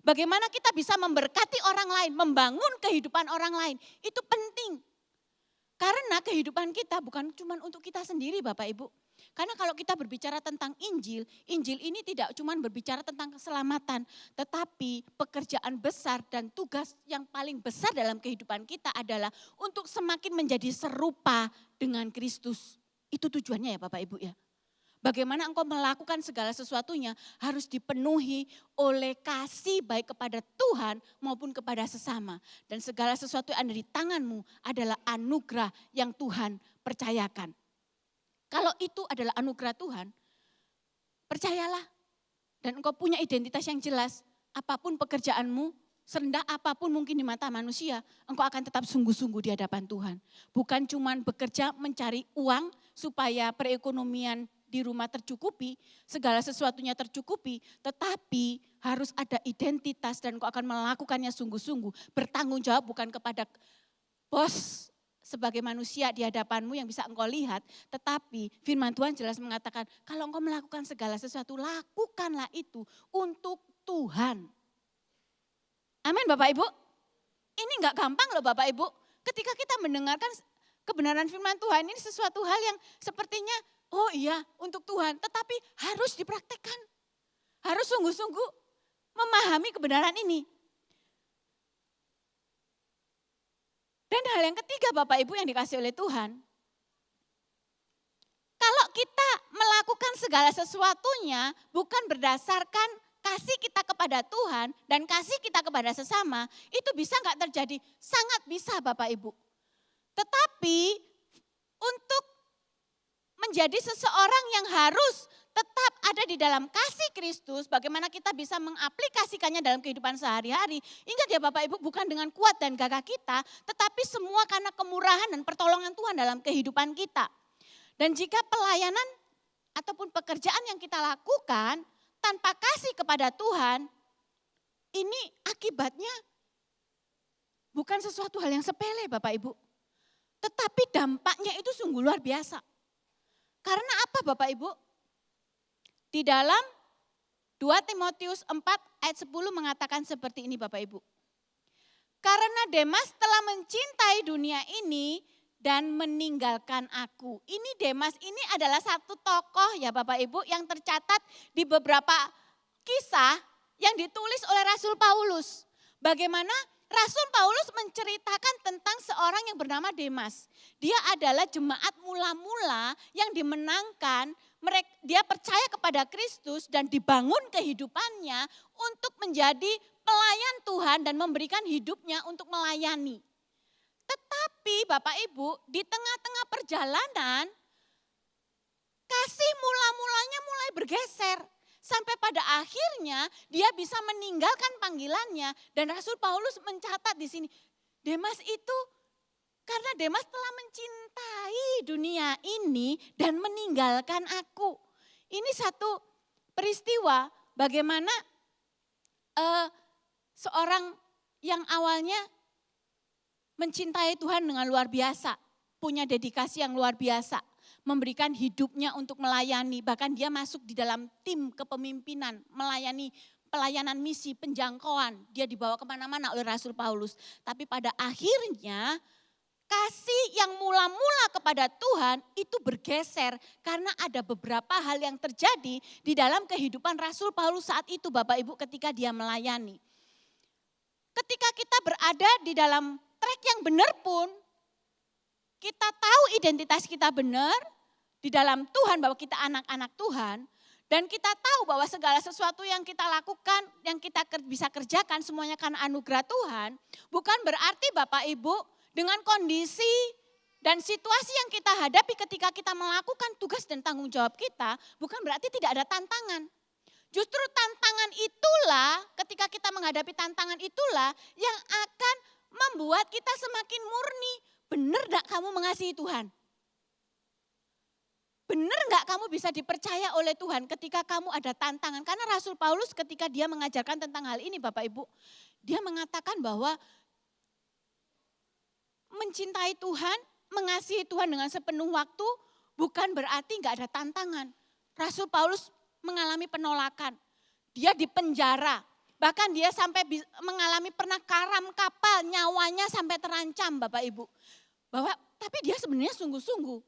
Bagaimana kita bisa memberkati orang lain, membangun kehidupan orang lain, itu penting. Karena kehidupan kita bukan cuma untuk kita sendiri Bapak Ibu. Karena kalau kita berbicara tentang Injil, Injil ini tidak cuma berbicara tentang keselamatan, tetapi pekerjaan besar dan tugas yang paling besar dalam kehidupan kita adalah untuk semakin menjadi serupa dengan Kristus. Itu tujuannya ya Bapak Ibu ya. Bagaimana engkau melakukan segala sesuatunya harus dipenuhi oleh kasih baik kepada Tuhan maupun kepada sesama. Dan segala sesuatu yang ada di tanganmu adalah anugerah yang Tuhan percayakan. Kalau itu adalah anugerah Tuhan, percayalah. Dan engkau punya identitas yang jelas, apapun pekerjaanmu, serendah apapun mungkin di mata manusia, engkau akan tetap sungguh-sungguh di hadapan Tuhan. Bukan cuma bekerja mencari uang supaya perekonomian di rumah tercukupi, segala sesuatunya tercukupi, tetapi harus ada identitas dan engkau akan melakukannya sungguh-sungguh. Bertanggung jawab bukan kepada bos sebagai manusia di hadapanmu yang bisa engkau lihat, tetapi firman Tuhan jelas mengatakan, kalau engkau melakukan segala sesuatu, lakukanlah itu untuk Tuhan. Amin Bapak Ibu. Ini enggak gampang loh Bapak Ibu. Ketika kita mendengarkan kebenaran firman Tuhan ini sesuatu hal yang sepertinya, oh iya untuk Tuhan, tetapi harus dipraktekkan. Harus sungguh-sungguh memahami kebenaran ini. Dan hal yang ketiga Bapak Ibu yang dikasih oleh Tuhan, kalau kita melakukan segala sesuatunya bukan berdasarkan kasih kita kepada Tuhan dan kasih kita kepada sesama, itu bisa enggak terjadi? Sangat bisa Bapak Ibu. Tetapi untuk menjadi seseorang yang harus tetap ada di dalam kasih Kristus, bagaimana kita bisa mengaplikasikannya dalam kehidupan sehari-hari. Ingat ya Bapak Ibu, bukan dengan kuat dan gagah kita, tetapi semua karena kemurahan dan pertolongan Tuhan dalam kehidupan kita. Dan jika pelayanan ataupun pekerjaan yang kita lakukan tanpa kasih kepada Tuhan, ini akibatnya bukan sesuatu hal yang sepele Bapak Ibu. Tetapi dampaknya itu sungguh luar biasa. Karena apa Bapak Ibu? Di dalam 2 Timotius 4 ayat 10 mengatakan seperti ini Bapak Ibu. Karena Demas telah mencintai dunia ini dan meninggalkan aku. Ini Demas ini adalah satu tokoh ya Bapak Ibu yang tercatat di beberapa kisah yang ditulis oleh Rasul Paulus. Bagaimana Rasul Paulus menceritakan tentang seorang yang bernama Demas. Dia adalah jemaat mula-mula yang dimenangkan, dia percaya kepada Kristus dan dibangun kehidupannya untuk menjadi pelayan Tuhan dan memberikan hidupnya untuk melayani. Tetapi Bapak Ibu, di tengah-tengah perjalanan, kasih mula-mulanya mulai bergeser. Sampai pada akhirnya dia bisa meninggalkan panggilannya. Dan Rasul Paulus mencatat di sini, Demas itu karena Demas telah mencintai dunia ini dan meninggalkan aku. Ini satu peristiwa bagaimana seorang yang awalnya mencintai Tuhan dengan luar biasa, punya dedikasi yang luar biasa, memberikan hidupnya untuk melayani, bahkan dia masuk di dalam tim kepemimpinan, melayani pelayanan misi, penjangkauan, dia dibawa kemana-mana oleh Rasul Paulus. Tapi pada akhirnya kasih yang mula-mula kepada Tuhan itu bergeser karena ada beberapa hal yang terjadi di dalam kehidupan Rasul Paulus saat itu Bapak Ibu ketika dia melayani. Ketika kita berada di dalam track yang benar pun, kita tahu identitas kita benar di dalam Tuhan bahwa kita anak-anak Tuhan. Dan kita tahu bahwa segala sesuatu yang kita lakukan, yang kita bisa kerjakan semuanya karena anugerah Tuhan. Bukan berarti Bapak Ibu dengan kondisi dan situasi yang kita hadapi ketika kita melakukan tugas dan tanggung jawab kita, bukan berarti tidak ada tantangan. Justru tantangan itulah, ketika kita menghadapi tantangan itulah yang akan membuat kita semakin murni. Benar gak kamu mengasihi Tuhan? Benar gak kamu bisa dipercaya oleh Tuhan ketika kamu ada tantangan? Karena Rasul Paulus ketika dia mengajarkan tentang hal ini Bapak Ibu, dia mengatakan bahwa mencintai Tuhan, mengasihi Tuhan dengan sepenuh waktu bukan berarti gak ada tantangan. Rasul Paulus mengalami penolakan, dia dipenjara, bahkan dia sampai mengalami pernah karam kapal, nyawanya sampai terancam Bapak Ibu. Tapi dia sebenarnya sungguh-sungguh.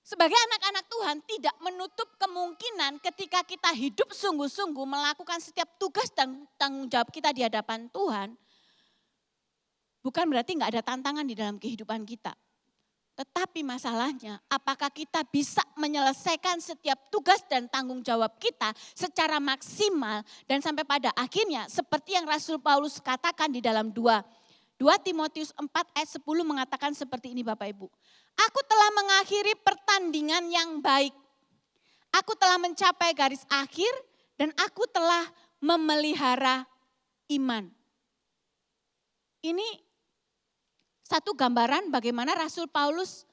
Sebagai anak-anak Tuhan tidak menutup kemungkinan ketika kita hidup sungguh-sungguh melakukan setiap tugas dan tanggung jawab kita di hadapan Tuhan. Bukan berarti gak ada tantangan di dalam kehidupan kita. Tetapi masalahnya, apakah kita bisa menyelesaikan setiap tugas dan tanggung jawab kita secara maksimal dan sampai pada akhirnya seperti yang Rasul Paulus katakan di dalam 2 Timotius 4 ayat 10 mengatakan seperti ini Bapak Ibu. Aku telah mengakhiri pertandingan yang baik. Aku telah mencapai garis akhir dan aku telah memelihara iman. Ini satu gambaran bagaimana Rasul Paulus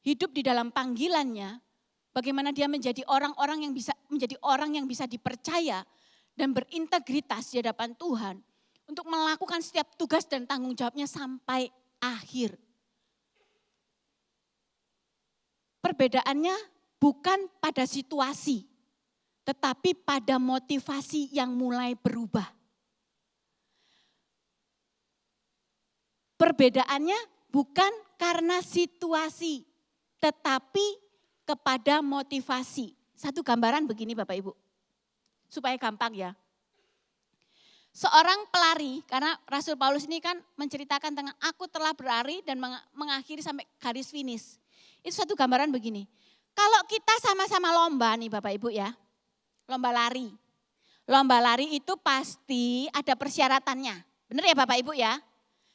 hidup di dalam panggilannya, bagaimana dia menjadi orang yang bisa dipercaya dan berintegritas di hadapan Tuhan untuk melakukan setiap tugas dan tanggung jawabnya sampai akhir. Perbedaannya bukan pada situasi, tetapi pada motivasi yang mulai berubah. Perbedaannya bukan karena situasi, tetapi kepada motivasi. Satu gambaran begini Bapak Ibu, supaya gampang ya. Seorang pelari, karena Rasul Paulus ini kan menceritakan tentang aku telah berlari dan mengakhiri sampai garis finish. Itu satu gambaran begini. Kalau kita sama-sama lomba nih Bapak Ibu ya, lomba lari. Lomba lari itu pasti ada persyaratannya. Benar ya Bapak Ibu ya?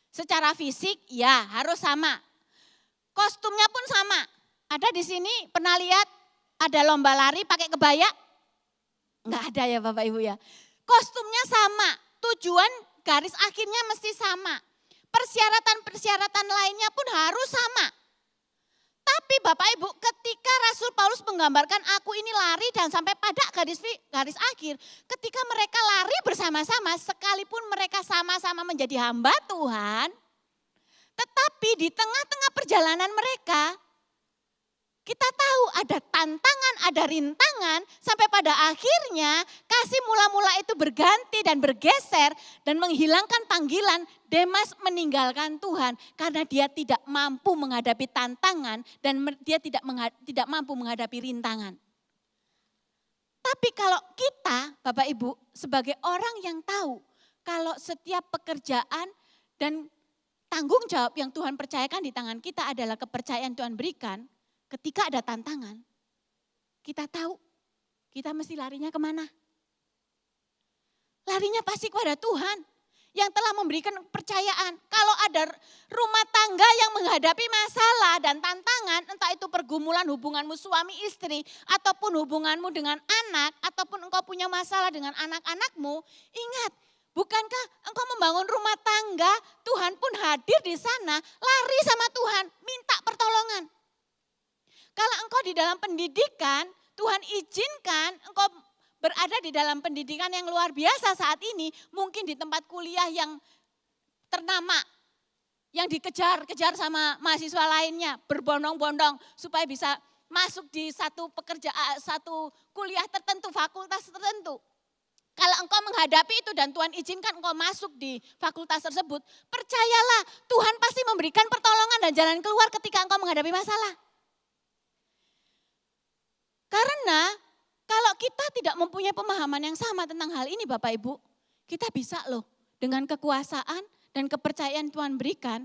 Secara fisik ya harus sama. Kostumnya pun sama. Ada di sini pernah lihat ada lomba lari pakai kebaya? Enggak ada ya Bapak Ibu ya. Kostumnya sama, tujuan garis akhirnya mesti sama. Persyaratan-persyaratan lainnya pun harus sama. Tapi Bapak Ibu ketika Rasul Paulus menggambarkan aku ini lari dan sampai pada garis akhir. Ketika mereka lari bersama-sama sekalipun mereka sama-sama menjadi hamba Tuhan. Tetapi di tengah-tengah perjalanan mereka kita tahu ada tantangan, ada rintangan sampai pada akhirnya kasih mula-mula itu berganti dan bergeser dan menghilangkan panggilan. Demas meninggalkan Tuhan karena dia tidak mampu menghadapi tantangan dan dia tidak mampu menghadapi rintangan. Tapi kalau kita Bapak Ibu sebagai orang yang tahu kalau setiap pekerjaan dan tanggung jawab yang Tuhan percayakan di tangan kita adalah kepercayaan Tuhan berikan. Ketika ada tantangan, kita tahu kita mesti larinya kemana. Larinya pasti kepada Tuhan yang telah memberikan kepercayaan. Kalau ada rumah tangga yang menghadapi masalah dan tantangan, entah itu pergumulan hubunganmu suami istri, ataupun hubunganmu dengan anak, ataupun engkau punya masalah dengan anak-anakmu, ingat, bukankah engkau membangun rumah tangga, Tuhan pun hadir di sana, lari sama Tuhan, minta pertolongan. Kalau engkau di dalam pendidikan, Tuhan izinkan engkau berada di dalam pendidikan yang luar biasa saat ini, mungkin di tempat kuliah yang ternama, yang dikejar-kejar sama mahasiswa lainnya, berbondong-bondong supaya bisa masuk di satu kuliah tertentu, fakultas tertentu. Kalau engkau menghadapi itu dan Tuhan izinkan engkau masuk di fakultas tersebut, percayalah Tuhan pasti memberikan pertolongan dan jalan keluar ketika engkau menghadapi masalah. Karena kalau kita tidak mempunyai pemahaman yang sama tentang hal ini Bapak Ibu, kita bisa loh dengan kekuasaan dan kepercayaan Tuhan berikan.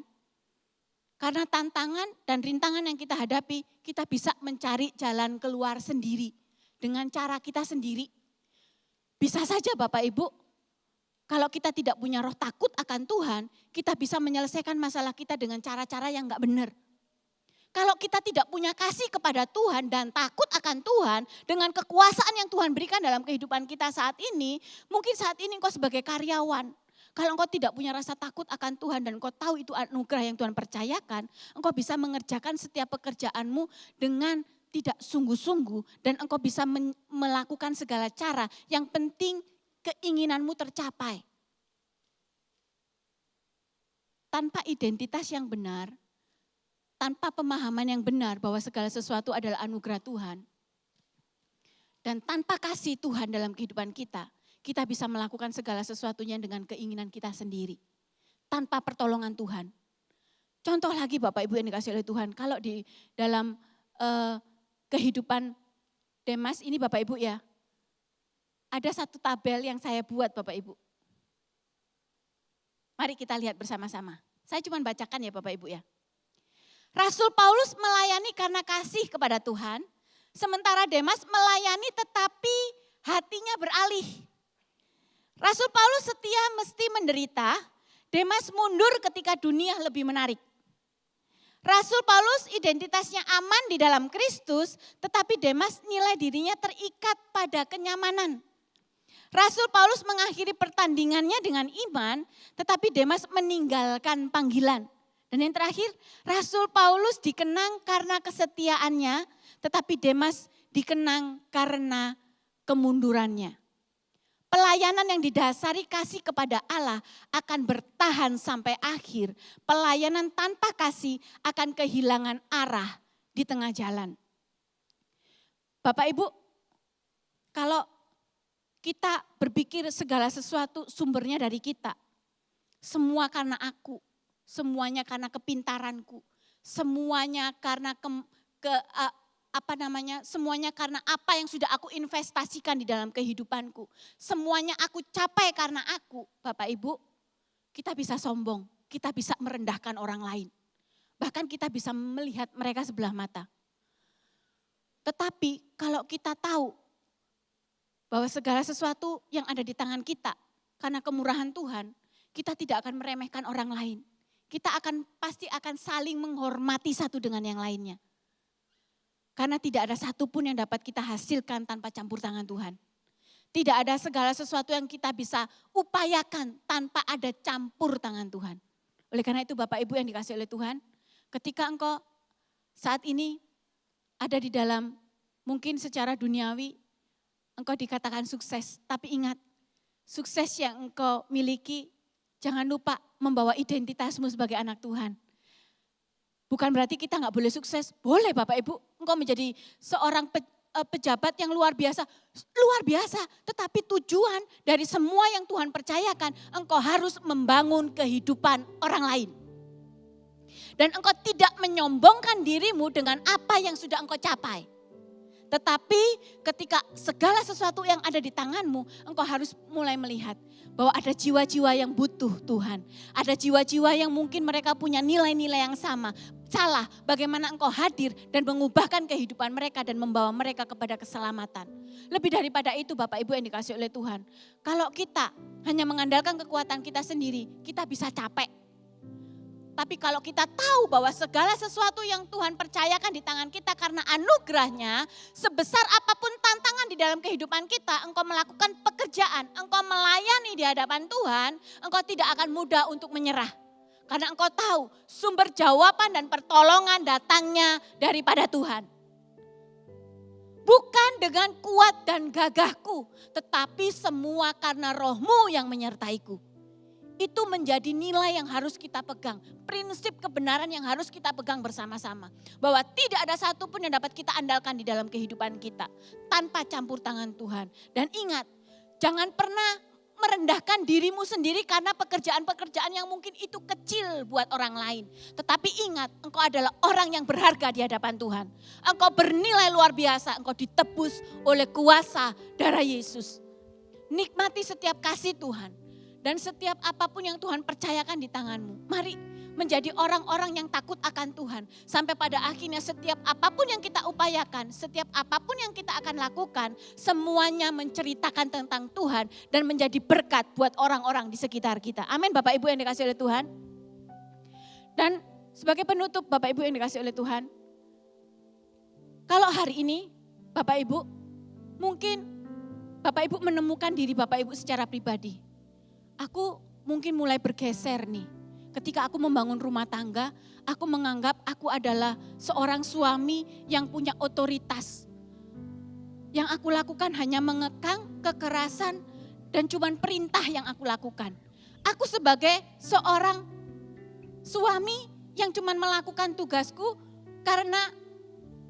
Karena tantangan dan rintangan yang kita hadapi, kita bisa mencari jalan keluar sendiri. Dengan cara kita sendiri. Bisa saja Bapak Ibu, kalau kita tidak punya roh takut akan Tuhan, kita bisa menyelesaikan masalah kita dengan cara-cara yang gak benar. Kalau kita tidak punya kasih kepada Tuhan dan takut akan Tuhan dengan kekuasaan yang Tuhan berikan dalam kehidupan kita saat ini, mungkin saat ini engkau sebagai karyawan, kalau engkau tidak punya rasa takut akan Tuhan dan engkau tahu itu anugerah yang Tuhan percayakan, engkau bisa mengerjakan setiap pekerjaanmu dengan tidak sungguh-sungguh dan engkau bisa melakukan segala cara, yang penting keinginanmu tercapai. Tanpa identitas yang benar, tanpa pemahaman yang benar bahwa segala sesuatu adalah anugerah Tuhan. Dan tanpa kasih Tuhan dalam kehidupan kita, kita bisa melakukan segala sesuatunya dengan keinginan kita sendiri. Tanpa pertolongan Tuhan. Contoh lagi Bapak Ibu yang dikasih oleh Tuhan, kalau di dalam kehidupan Demas ini Bapak Ibu ya, ada satu tabel yang saya buat Bapak Ibu. Mari kita lihat bersama-sama. Saya cuma bacakan ya Bapak Ibu ya. Rasul Paulus melayani karena kasih kepada Tuhan, sementara Demas melayani tetapi hatinya beralih. Rasul Paulus setia mesti menderita, Demas mundur ketika dunia lebih menarik. Rasul Paulus identitasnya aman di dalam Kristus, tetapi Demas nilai dirinya terikat pada kenyamanan. Rasul Paulus mengakhiri pertandingannya dengan iman, tetapi Demas meninggalkan panggilan. Dan yang terakhir, Rasul Paulus dikenang karena kesetiaannya, tetapi Demas dikenang karena kemundurannya. Pelayanan yang didasari kasih kepada Allah akan bertahan sampai akhir. Pelayanan tanpa kasih akan kehilangan arah di tengah jalan. Bapak Ibu, kalau kita berpikir segala sesuatu sumbernya dari kita, semua karena aku, semuanya karena kepintaranku, semuanya karena semuanya karena apa yang sudah aku investasikan di dalam kehidupanku. Semuanya aku capai karena aku, Bapak Ibu. Kita bisa sombong, kita bisa merendahkan orang lain. Bahkan kita bisa melihat mereka sebelah mata. Tetapi kalau kita tahu bahwa segala sesuatu yang ada di tangan kita, karena kemurahan Tuhan, kita tidak akan meremehkan orang lain. Kita pasti akan saling menghormati satu dengan yang lainnya. Karena tidak ada satupun yang dapat kita hasilkan tanpa campur tangan Tuhan. Tidak ada segala sesuatu yang kita bisa upayakan tanpa ada campur tangan Tuhan. Oleh karena itu Bapak Ibu yang dikasihi oleh Tuhan, ketika engkau saat ini ada di dalam mungkin secara duniawi, engkau dikatakan sukses. Tapi ingat, sukses yang engkau miliki, jangan lupa membawa identitasmu sebagai anak Tuhan. Bukan berarti kita nggak boleh sukses. Boleh Bapak Ibu, engkau menjadi seorang pejabat yang luar biasa. Tetapi tujuan dari semua yang Tuhan percayakan, engkau harus membangun kehidupan orang lain. Dan engkau tidak menyombongkan dirimu dengan apa yang sudah engkau capai. Tetapi ketika segala sesuatu yang ada di tanganmu, engkau harus mulai melihat bahwa ada jiwa-jiwa yang butuh Tuhan. Ada jiwa-jiwa yang mungkin mereka punya nilai-nilai yang sama. Salah bagaimana engkau hadir dan mengubahkan kehidupan mereka dan membawa mereka kepada keselamatan. Lebih daripada itu Bapak Ibu yang dikasihi oleh Tuhan. Kalau kita hanya mengandalkan kekuatan kita sendiri, kita bisa capek. Tapi kalau kita tahu bahwa segala sesuatu yang Tuhan percayakan di tangan kita karena anugerahnya, sebesar apapun tantangan di dalam kehidupan kita, engkau melakukan pekerjaan, engkau melayani di hadapan Tuhan, engkau tidak akan mudah untuk menyerah. Karena engkau tahu sumber jawaban dan pertolongan datangnya daripada Tuhan. Bukan dengan kuat dan gagahku, tetapi semua karena Roh-Mu yang menyertaiku. Itu menjadi nilai yang harus kita pegang. Prinsip kebenaran yang harus kita pegang bersama-sama. Bahwa tidak ada satupun yang dapat kita andalkan di dalam kehidupan kita. Tanpa campur tangan Tuhan. Dan ingat, jangan pernah merendahkan dirimu sendiri karena pekerjaan-pekerjaan yang mungkin itu kecil buat orang lain. Tetapi ingat, engkau adalah orang yang berharga di hadapan Tuhan. Engkau bernilai luar biasa, engkau ditebus oleh kuasa darah Yesus. Nikmati setiap kasih Tuhan. Dan setiap apapun yang Tuhan percayakan di tanganmu. Mari menjadi orang-orang yang takut akan Tuhan. Sampai pada akhirnya setiap apapun yang kita upayakan, setiap apapun yang kita akan lakukan, semuanya menceritakan tentang Tuhan dan menjadi berkat buat orang-orang di sekitar kita. Amin Bapak Ibu yang dikasihi oleh Tuhan. Dan sebagai penutup Bapak Ibu yang dikasihi oleh Tuhan. Kalau hari ini Bapak Ibu, mungkin Bapak Ibu menemukan diri Bapak Ibu secara pribadi. Aku mungkin mulai bergeser nih. Ketika aku membangun rumah tangga, aku menganggap aku adalah seorang suami yang punya otoritas. Yang aku lakukan hanya mengekang kekerasan dan cuman perintah yang aku lakukan. Aku sebagai seorang suami yang cuman melakukan tugasku karena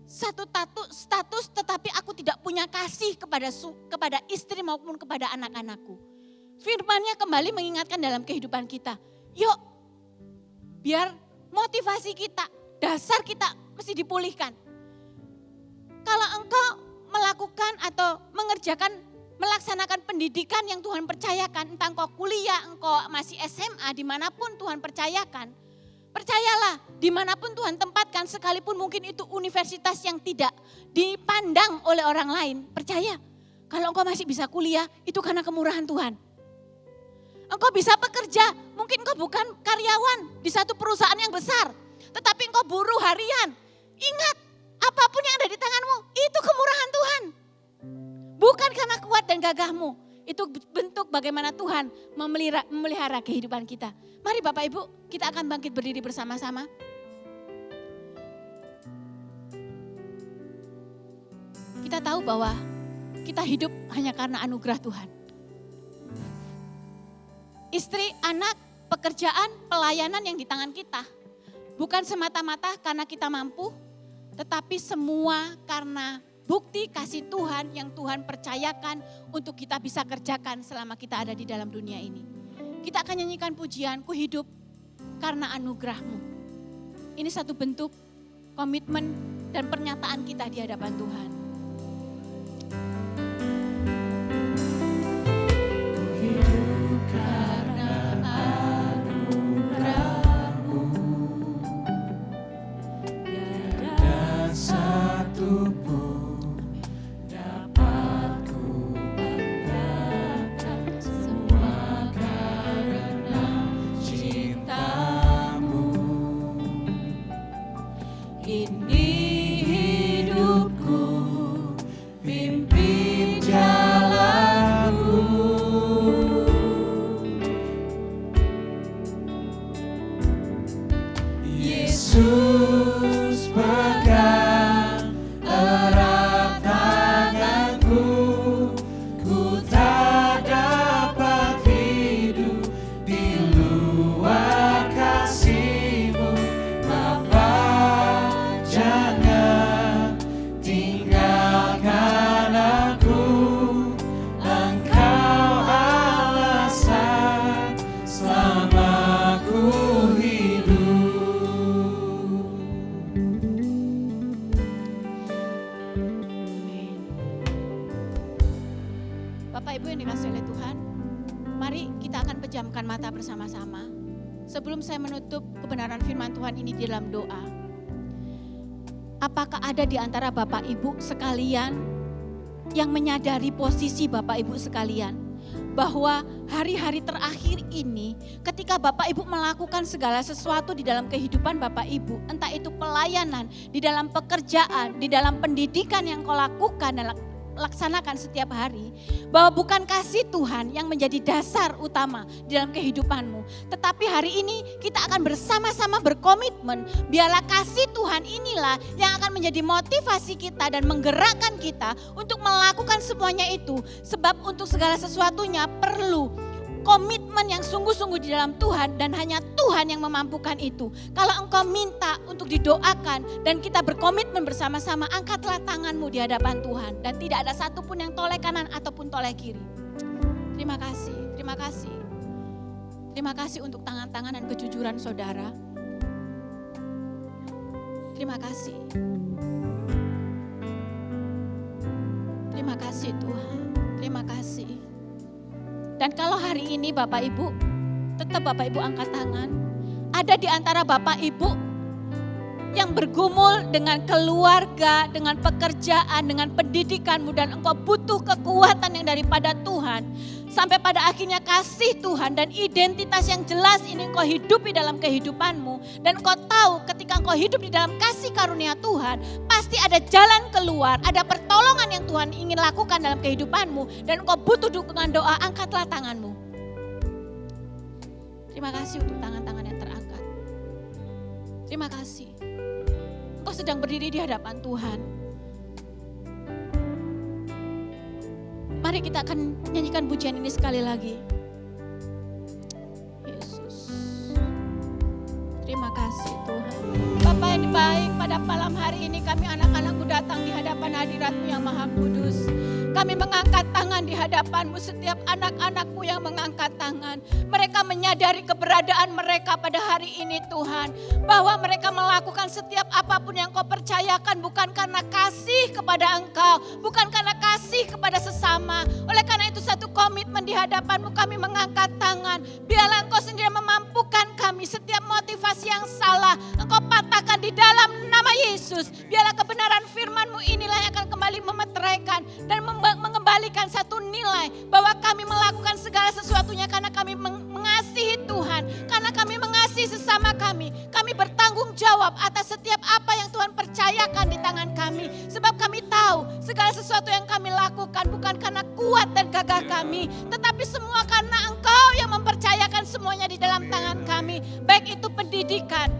satu status tetapi aku tidak punya kasih kepada istri maupun kepada anak-anakku. Firman-Nya kembali mengingatkan dalam kehidupan kita. Yuk, biar motivasi kita, dasar kita mesti dipulihkan. Kalau engkau melakukan atau melaksanakan pendidikan yang Tuhan percayakan, entah engkau kuliah, engkau masih SMA, dimanapun Tuhan percayakan, Percayalah, dimanapun Tuhan tempatkan, sekalipun mungkin itu universitas yang tidak dipandang oleh orang lain. Percaya, kalau engkau masih bisa kuliah, itu karena kemurahan Tuhan. Engkau bisa bekerja, mungkin engkau bukan karyawan di satu perusahaan yang besar, tetapi engkau buruh harian. Ingat, apapun yang ada di tanganmu, itu kemurahan Tuhan. Bukan karena kuat dan gagahmu, itu bentuk bagaimana Tuhan memelihara kehidupan kita. Mari Bapak Ibu, kita akan bangkit berdiri bersama-sama. Kita tahu bahwa kita hidup hanya karena anugerah Tuhan. Istri, anak, pekerjaan, pelayanan yang di tangan kita. Bukan semata-mata karena kita mampu, tetapi semua karena bukti kasih Tuhan yang Tuhan percayakan untuk kita bisa kerjakan selama kita ada di dalam dunia ini. Kita akan nyanyikan pujian, ku hidup karena anugerah-Mu. Ini satu bentuk komitmen dan pernyataan kita di hadapan Tuhan. Bapak Ibu yang dikasihi oleh Tuhan, mari kita akan pejamkan mata bersama-sama. Sebelum saya menutup kebenaran firman Tuhan ini di dalam doa. Apakah ada di antara Bapak Ibu sekalian yang menyadari posisi Bapak Ibu sekalian? Bahwa hari-hari terakhir ini ketika Bapak Ibu melakukan segala sesuatu di dalam kehidupan Bapak Ibu. Entah itu pelayanan, di dalam pekerjaan, di dalam pendidikan yang kau lakukan dan laksanakan setiap hari, bahwa bukan kasih Tuhan yang menjadi dasar utama di dalam kehidupanmu. Tetapi hari ini kita akan bersama-sama berkomitmen, biarlah kasih Tuhan inilah yang akan menjadi motivasi kita dan menggerakkan kita untuk melakukan semuanya itu. Sebab untuk segala sesuatunya perlu komitmen yang sungguh-sungguh di dalam Tuhan dan hanya Tuhan yang memampukan itu. Kalau engkau minta untuk didoakan dan kita berkomitmen bersama-sama, angkatlah tanganmu di hadapan Tuhan dan tidak ada satupun yang toleh kanan ataupun toleh kiri. Terima kasih, terima kasih. Terima kasih untuk tangan-tangan dan kejujuran saudara. Terima kasih. Terima kasih Tuhan, terima kasih. Dan kalau hari ini Bapak Ibu, tetap Bapak Ibu angkat tangan. Ada di antara Bapak Ibu yang bergumul dengan keluarga, dengan pekerjaan, dengan pendidikanmu dan engkau butuh kekuatan yang daripada Tuhan. Sampai pada akhirnya kasih Tuhan dan identitas yang jelas ini engkau hidupi dalam kehidupanmu. Dan engkau tahu ketika engkau hidup di dalam kasih karunia Tuhan, pasti ada jalan keluar, ada pertolongan yang Tuhan ingin lakukan dalam kehidupanmu. Dan engkau butuh dukungan doa, angkatlah tanganmu. Terima kasih untuk tangan-tangan yang terangkat. Terima kasih. Engkau sedang berdiri di hadapan Tuhan. Mari kita akan nyanyikan pujian ini sekali lagi. Yesus. Terima kasih Tuhan. Bapa yang baik, pada malam hari ini kami anak-anakmu datang di hadapan hadirat-Mu yang Maha Kudus. Kami mengangkat tangan di hadapan-Mu, setiap anak-anak-Mu yang mengangkat tangan. Mereka menyadari keberadaan mereka pada hari ini Tuhan. Bahwa mereka melakukan setiap apapun yang Kau percayakan bukan karena kasih kepada Engkau. Bukan karena kasih kepada sesama. Oleh karena itu satu komitmen di hadapan-Mu kami mengangkat tangan. Biarlah Engkau sendiri memampukan kami setiap motivasi yang sama. Kudus. Biarlah kebenaran firman-Mu inilah yang akan kembali memeteraikan dan mengembalikan satu nilai bahwa kami melakukan segala sesuatunya karena kami mengasihi Tuhan, karena kami mengasihi sesama kami. Kami bertanggung jawab atas setiap apa yang Tuhan percayakan di tangan kami. Sebab kami tahu segala sesuatu yang kami lakukan bukan karena kuat dan gagah kami, tetapi semua karena Engkau yang mempercayakan semuanya di dalam tangan kami. Baik itu pendidikan,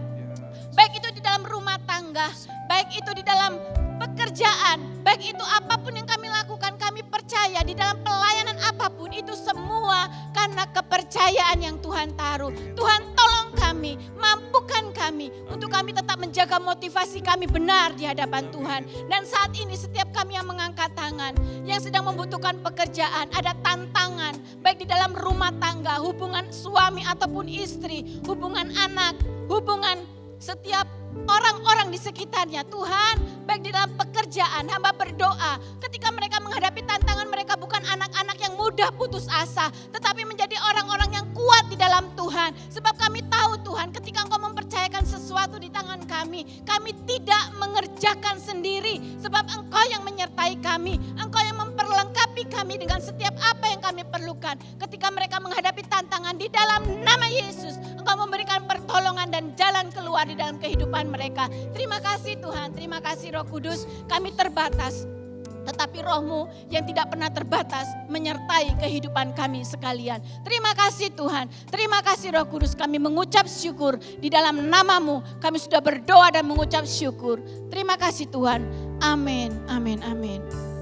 baik itu di dalam rumah tangga, baik itu di dalam pekerjaan, baik itu apapun yang kami lakukan, kami percaya di dalam pelayanan apapun itu semua karena kepercayaan yang Tuhan taruh. Tuhan tolong kami, mampukan kami untuk kami tetap menjaga motivasi kami benar di hadapan Tuhan. Dan saat ini setiap kami yang mengangkat tangan, yang sedang membutuhkan pekerjaan, ada tantangan baik di dalam rumah tangga, hubungan suami ataupun istri, hubungan anak, hubungan setiap orang-orang di sekitarnya. Tuhan, baik di dalam pekerjaan, hamba berdoa ketika mereka menghadapi tantangan, mereka bukan anak-anak yang mudah putus asa, tetapi menjadi orang-orang yang kuat di dalam Tuhan. Sebab kami tahu Tuhan, ketika Engkau mempercayakan sesuatu di tangan kami tidak mengerjakan sendiri. Sebab Engkau yang menyertai kami, Engkau yang memperlengkapi kami dengan setiap apa yang kami perlukan. Ketika mereka menghadapi tantangan, di dalam nama Yesus, Engkau memberikan pertolongan dan jalan keluar di dalam kehidupan mereka. Terima kasih Tuhan, terima kasih Roh Kudus. Kami terbatas, tetapi Roh-Mu yang tidak pernah terbatas menyertai kehidupan kami sekalian. Terima kasih Tuhan, terima kasih Roh Kudus. Kami mengucap syukur di dalam nama-Mu. Kami sudah berdoa dan mengucap syukur. Terima kasih Tuhan. Amin, amin, amin.